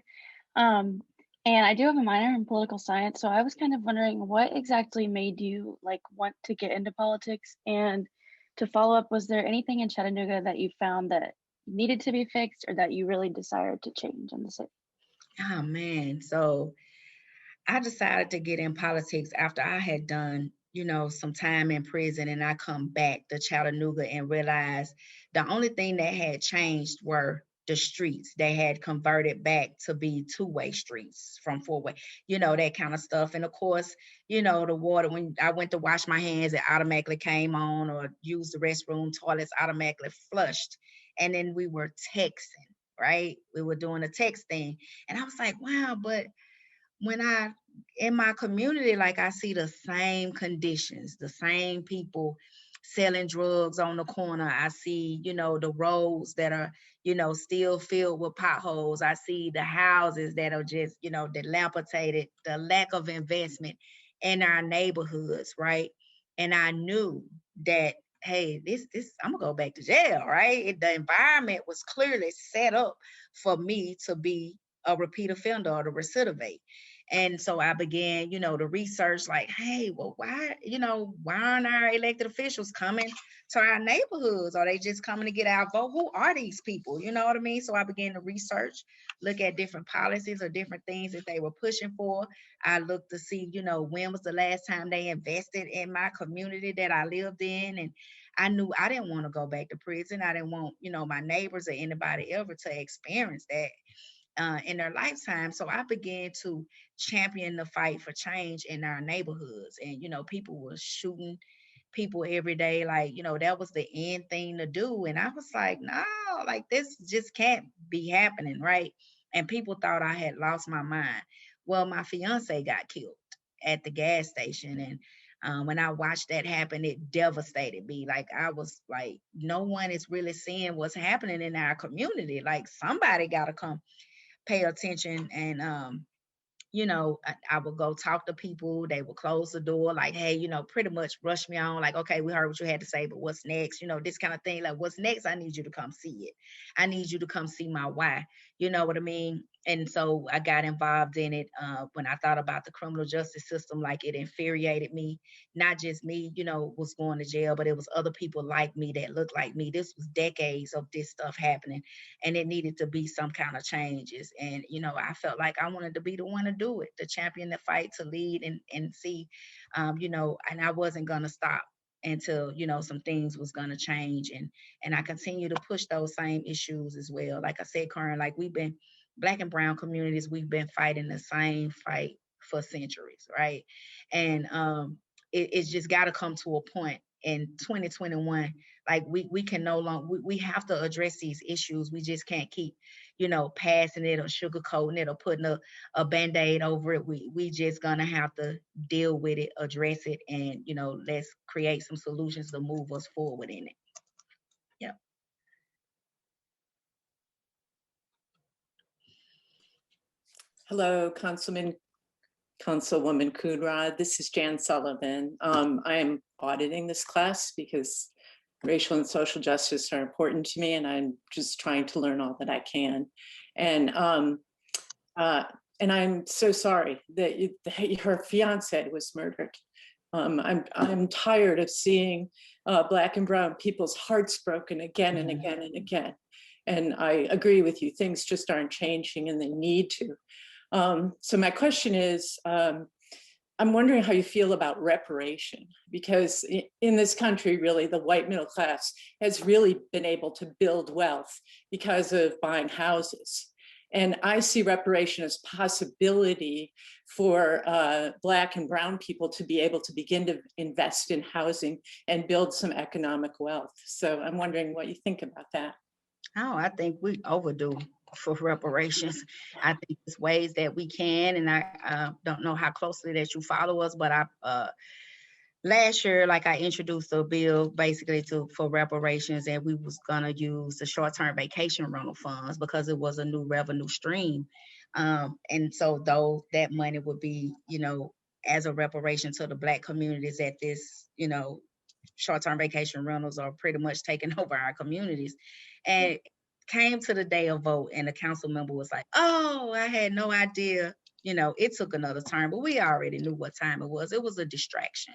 And I do have a minor in political science, so I was kind of wondering what exactly made you want to get into politics, and to follow up, was there anything in Chattanooga that you found that needed to be fixed or that you really desired to change in the city? Oh man, so I decided to get in politics after I had done, some time in prison, and I come back to Chattanooga and realized the only thing that had changed were the streets. They had converted back to be two-way streets from four-way, that kind of stuff. And of course, the water, when I went to wash my hands, it automatically came on, or use the restroom, toilets automatically flushed. And then we were texting, right? We were doing a text thing. And I was like, wow, but when in my community, I see the same conditions, the same people selling drugs on the corner. I see, you know, the roads that are, you know, still filled with potholes. I see the houses that are just, you know, dilapidated, the lack of investment in our neighborhoods, right? And I knew that, hey, this, I'm gonna go back to jail, right? The environment was clearly set up for me to be a repeat offender or to recidivate. And so I began, you know, to research like, hey, well, why, you know, why aren't our elected officials coming to our neighborhoods? Are they just coming to get our vote? Who are these people? You know what I mean? So I began to research, look at different policies or different things that they were pushing for. I looked to see, you know, when was the last time they invested in my community that I lived in. And I knew I didn't want to go back to prison. I didn't want, you know, my neighbors or anybody ever to experience that in their lifetime. So I began to champion the fight for change in our neighborhoods. And, you know, people were shooting people every day. Like, you know, that was the end thing to do. And I was like, no, like this just can't be happening, right? And people thought I had lost my mind. Well, my fiance got killed at the gas station. And when I watched that happen, it devastated me. Like, I was like, no one is really seeing what's happening in our community. Like, somebody got to come pay attention. And you know, I would go talk to people. They would close the door, like, hey, you know, pretty much rush me on, like, okay, we heard what you had to say, but what's next? You know, this kind of thing. Like, what's next? I need you to come see it. I need you to come see my why. You know what I mean? And so I got involved in it. When I thought about the criminal justice system, like, it infuriated me. Not just me, you know, was going to jail, but it was other people like me that looked like me. This was decades of this stuff happening, and it needed to be some kind of changes. And, you know, I felt like I wanted to be the one to do it, to champion the fight, to lead and see, you know, and I wasn't going to stop until, you know, some things was going to change. And I continue to push those same issues as well. Like I said, Karen, like, we've been, Black and brown communities, we've been fighting the same fight for centuries, right? And it's just got to come to a point in 2021. Like, we can no longer, we have to address these issues. We just can't keep, you know, passing it or sugarcoating it or putting a Band-Aid over it. We just gonna have to deal with it, address it, and, you know, let's create some solutions to move us forward in it. Yeah. Hello, Councilwoman Coonrod. This is Jan Sullivan. I am auditing this class because racial and social justice are important to me, and I'm just trying to learn all that I can. And I'm so sorry that her fiance was murdered. I'm tired of seeing Black and brown people's hearts broken again and again and again. And I agree with you, things just aren't changing, and they need to. So my question is, I'm wondering how you feel about reparation, because in this country, really, the white middle class has really been able to build wealth because of buying houses. And I see reparation as possibility for Black and brown people to be able to begin to invest in housing and build some economic wealth. So I'm wondering what you think about that. Oh, I think we overdue for reparations. I think there's ways that we can, and I don't know how closely that you follow us, but I last year, like, I introduced a bill basically for reparations, and we was gonna use the short-term vacation rental funds because it was a new revenue stream. And so though that money would be, you know, as a reparation to the Black communities that this, you know, short-term vacation rentals are pretty much taking over our communities. And came to the day of vote, and the council member was like, oh, I had no idea. You know, it took another turn, but we already knew what time it was. It was a distraction,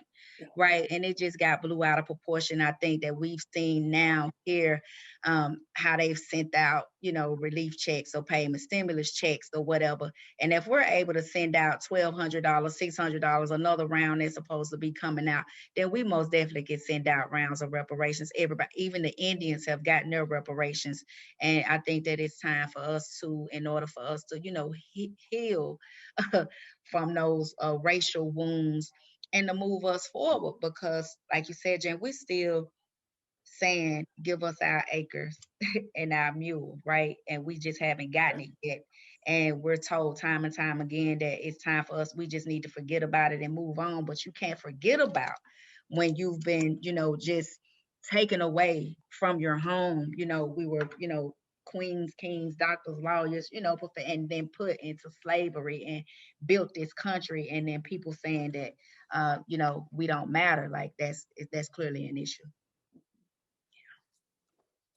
right? And it just got blew out of proportion. I think that we've seen now here how they've sent out, you know, relief checks or payment stimulus checks or whatever. And if we're able to send out $1,200, $600, another round that's supposed to be coming out, then we most definitely can send out rounds of reparations. Everybody, even the Indians, have gotten their reparations. And I think that it's time for us to, in order for us to, you know, heal from those racial wounds and to move us forward. Because like you said, Jen, we're still saying, give us our acres and our mule, right? And we just haven't gotten it yet. And we're told time and time again that it's time for us, we just need to forget about it and move on. But you can't forget about when you've been, you know, just taken away from your home. You know, we were, you know, queens, kings, doctors, lawyers, you know, and then put into slavery and built this country. And then people saying that, you know, we don't matter. Like that's clearly an issue.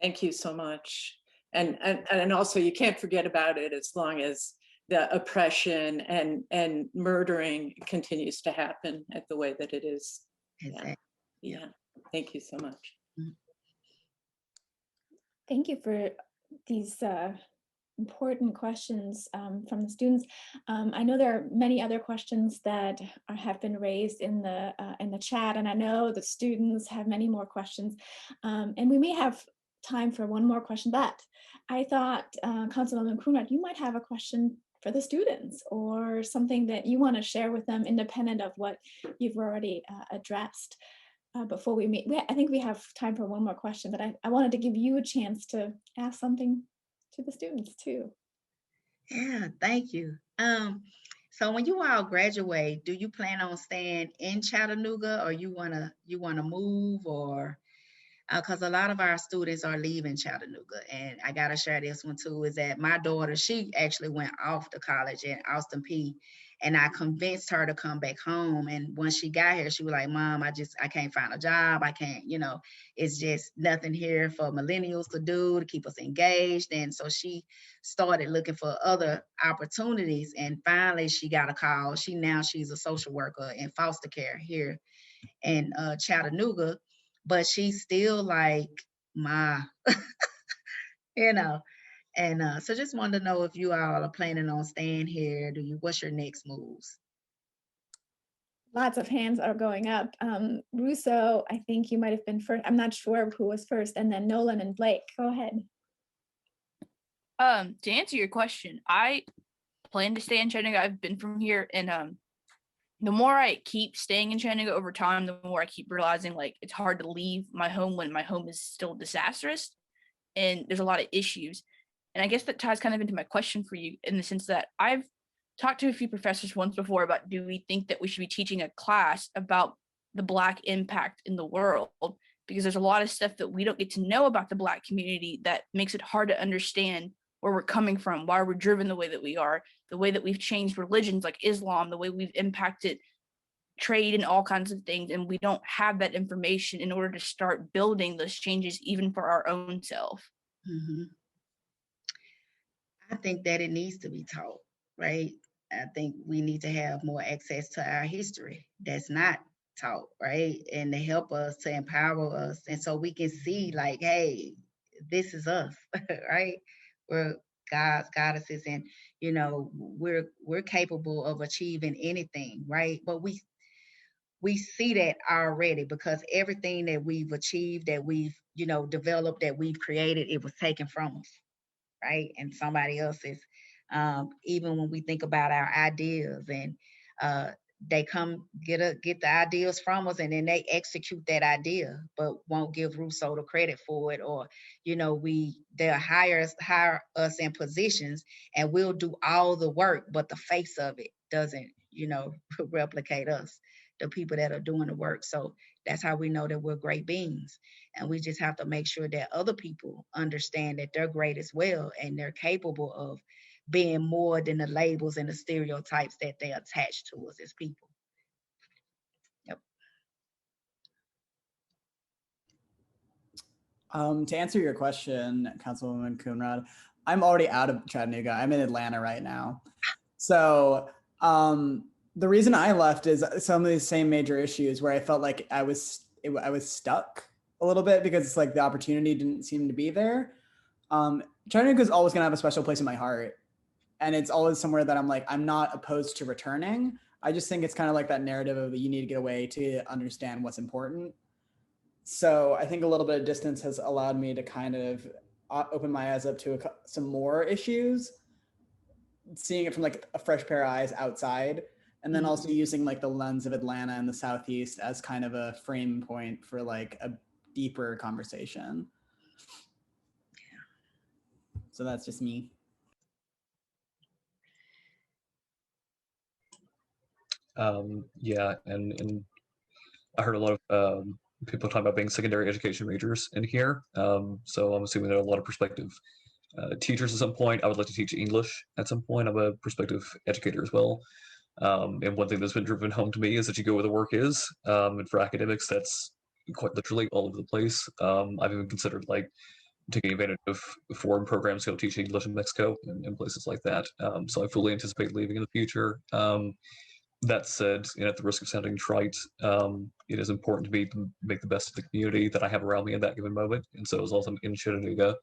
Thank you so much. And also you can't forget about it as long as the oppression and murdering continues to happen at the way that it is. Exactly. Yeah. Thank you so much. Thank you for these important questions from the students. I know there are many other questions that have been raised in the chat, and I know the students have many more questions, and we may have time for one more question, but I thought Councilwoman Coonrod, you might have a question for the students or something that you want to share with them independent of what you've already addressed. Before we meet, I think we have time for one more question, but I wanted to give you a chance to ask something to the students too. Yeah, thank you. So when you all graduate, do you plan on staying in Chattanooga, or you wanna move, or because a lot of our students are leaving Chattanooga, and I gotta share this one too, is that my daughter, she actually went off to college in Austin Peay, and I convinced her to come back home. And when she got here, she was like, Mom, I can't find a job. I can't, you know, it's just nothing here for millennials to do to keep us engaged. And so she started looking for other opportunities, and finally she got a call. She's a social worker in foster care here in Chattanooga, but she's still like, Ma, you know. And so just wanted to know if you all are planning on staying here. What's your next moves? Lots of hands are going up. Russo, I think you might have been first. I'm not sure who was first, and then Nolan and Blake. Go ahead. To answer your question, I plan to stay in Chattanooga. I've been from here, and the more I keep staying in Chattanooga over time, the more I keep realizing like it's hard to leave my home when my home is still disastrous and there's a lot of issues. And I guess that ties kind of into my question for you, in the sense that I've talked to a few professors once before about, do we think that we should be teaching a class about the Black impact in the world? Because there's a lot of stuff that we don't get to know about the Black community that makes it hard to understand where we're coming from, why we're driven the way that we are, the way that we've changed religions like Islam, the way we've impacted trade and all kinds of things. And we don't have that information in order to start building those changes even for our own self. Mm-hmm. I think that it needs to be taught, right? I think we need to have more access to our history that's not taught, right? And to help us, to empower us. And so we can see like, hey, this is us, right? We're gods, goddesses, and you know, we're capable of achieving anything, right? But we see that already, because everything that we've achieved, that we've, you know, developed, that we've created, it was taken from us, right? And somebody else's. Even when we think about our ideas, and they come get the ideas from us, and then they execute that idea, but won't give Rousseau the credit for it, or you know, they'll hire us in positions, and we'll do all the work, but the face of it doesn't, you know, replicate us, the people that are doing the work. So that's how we know that we're great beings. And we just have to make sure that other people understand that they're great as well, and they're capable of being more than the labels and the stereotypes that they attach to us as people. Yep. To answer your question, Councilwoman Coonrod, I'm already out of Chattanooga. I'm in Atlanta right now. So the reason I left is some of these same major issues where I felt like I was stuck a little bit, because it's like the opportunity didn't seem to be there. Chattanooga is always gonna have a special place in my heart. And it's always somewhere that I'm like, I'm not opposed to returning. I just think it's kind of like that narrative of you need to get away to understand what's important. So I think a little bit of distance has allowed me to kind of open my eyes up to some more issues, seeing it from like a fresh pair of eyes outside, and then also using like the lens of Atlanta and the Southeast as kind of a frame point for like a deeper conversation. So that's just me. Yeah, and I heard a lot of people talking about being secondary education majors in here. So I'm assuming there are a lot of prospective teachers at some point. I would like to teach English at some point. I'm a prospective educator as well. And one thing that's been driven home to me is that you go where the work is. And for academics, that's quite literally all over the place. I've even considered like taking advantage of foreign programs to go teach English in Mexico and places like that. So I fully anticipate leaving in the future. That said, at the risk of sounding trite, it is important to me to make the best of the community that I have around me in that given moment. And so as long as I'm in Chattanooga,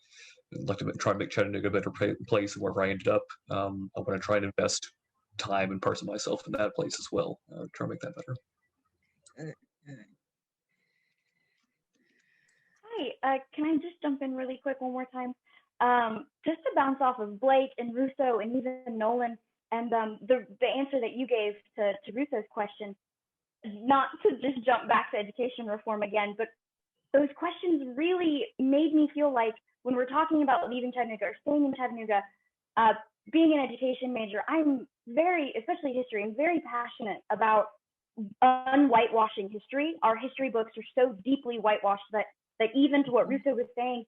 I'd like to try to make Chattanooga a better place than wherever I ended up. I want to try and invest time and parts of myself in that place as well. Try to make that better. Hi, can I just jump in really quick one more time? Just to bounce off of Blake and Russo and even Nolan, and the answer that you gave to Russo's question, not to just jump back to education reform again, but those questions really made me feel like when we're talking about leaving Chattanooga or staying in Chattanooga, being an education major, I'm very, especially history, I'm very passionate about unwhitewashing history. Our history books are so deeply whitewashed that even to what Russo was saying,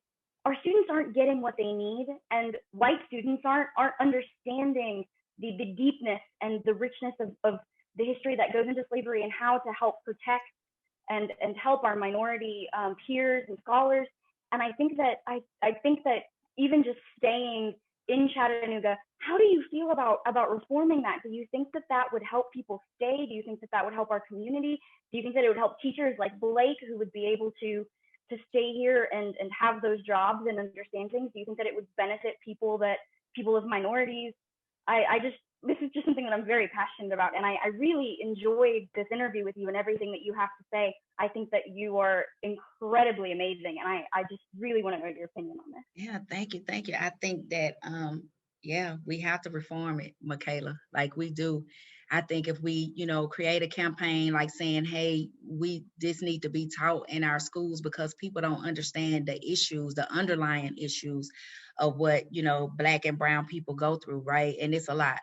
our students aren't getting what they need, and white students aren't understanding the deepness and the richness of the history that goes into slavery and how to help protect and help our minority peers and scholars. And I think that even just staying in Chattanooga, how do you feel about reforming that? Do you think that would help people stay? Do you think that would help our community? Do you think that it would help teachers like Blake who would be able to stay here and have those jobs and understand things? Do you think that it would benefit people of minorities? This is just something that I'm very passionate about, and I really enjoyed this interview with you and everything that you have to say. I think that you are incredibly amazing, and I just really want to know your opinion on this. Yeah, thank you. I think that we have to reform it, Michaela, like we do. I think if we, create a campaign like saying, hey, this need to be taught in our schools because people don't understand the issues, the underlying issues of what, Black and brown people go through, right? And it's a lot.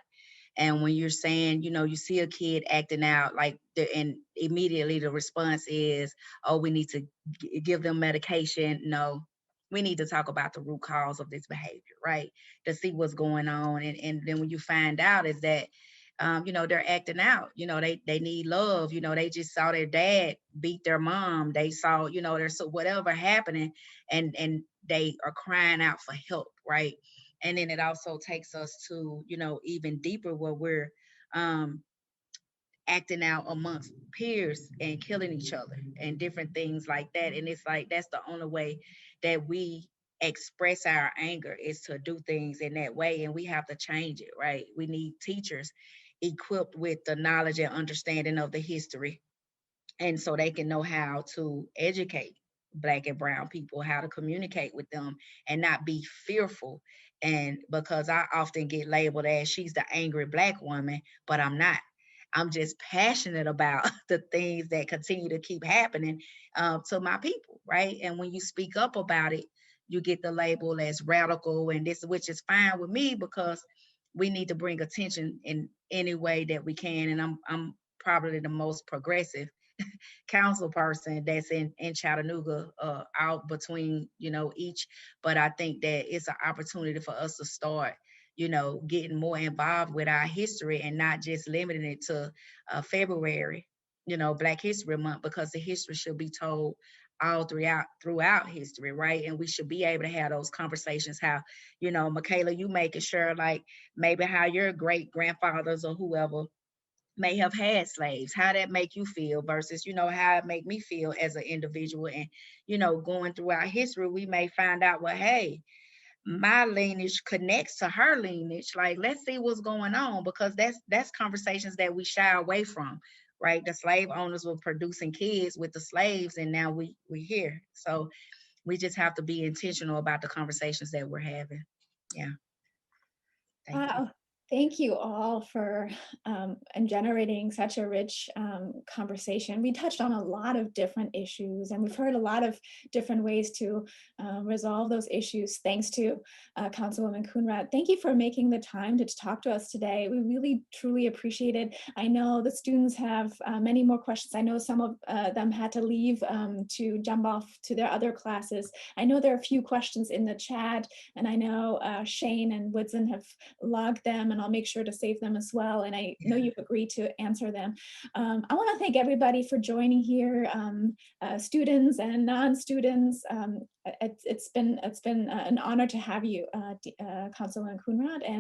And when you're saying, you see a kid acting out and immediately the response is, oh, we need to give them medication. No, we need to talk about the root cause of this behavior, right? To see what's going on. And then when you find out is that, they're acting out, they need love, they just saw their dad beat their mom. They saw, there's whatever happening and they are crying out for help, right? And then it also takes us to, even deeper where we're acting out amongst peers and killing each other and different things like that. And it's like, that's the only way that we express our anger is to do things in that way. And we have to change it, right? We need teachers equipped with the knowledge and understanding of the history. And so they can know how to educate Black and brown people, how to communicate with them and not be fearful. And because I often get labeled as she's the angry Black woman, but I'm not. I'm just passionate about the things that continue to keep happening to my people, right? And when you speak up about it, you get the label as radical, and this, which is fine with me because we need to bring attention in any way that we can. And I'm probably the most progressive council person that's in Chattanooga, out between, each. But I think that it's an opportunity for us to start, getting more involved with our history and not just limiting it to February, Black History Month, because the history should be told all throughout history, right? And we should be able to have those conversations. How, Michaela, you making sure like maybe how your great grandfathers or whoever may have had slaves, how that make you feel versus, how it make me feel as an individual. And, going through our history, we may find out, well, hey, my lineage connects to her lineage. Like, let's see what's going on, because that's conversations that we shy away from, right? The slave owners were producing kids with the slaves, and now we here. So we just have to be intentional about the conversations that we're having. Yeah. Thank you. Thank you all for and generating such a rich conversation. We touched on a lot of different issues, and we've heard a lot of different ways to resolve those issues. Thanks to Councilwoman Coonrod. Thank you for making the time to talk to us today. We really, truly appreciate it. I know the students have many more questions. I know some of them had to leave to jump off to their other classes. I know there are a few questions in the chat, and I know Shane and Woodson have logged them, and I'll make sure to save them as well. And I know you've agreed to answer them. I want to thank everybody for joining here, students and non-students. It's been an honor to have you, Councilwoman Coonrod, and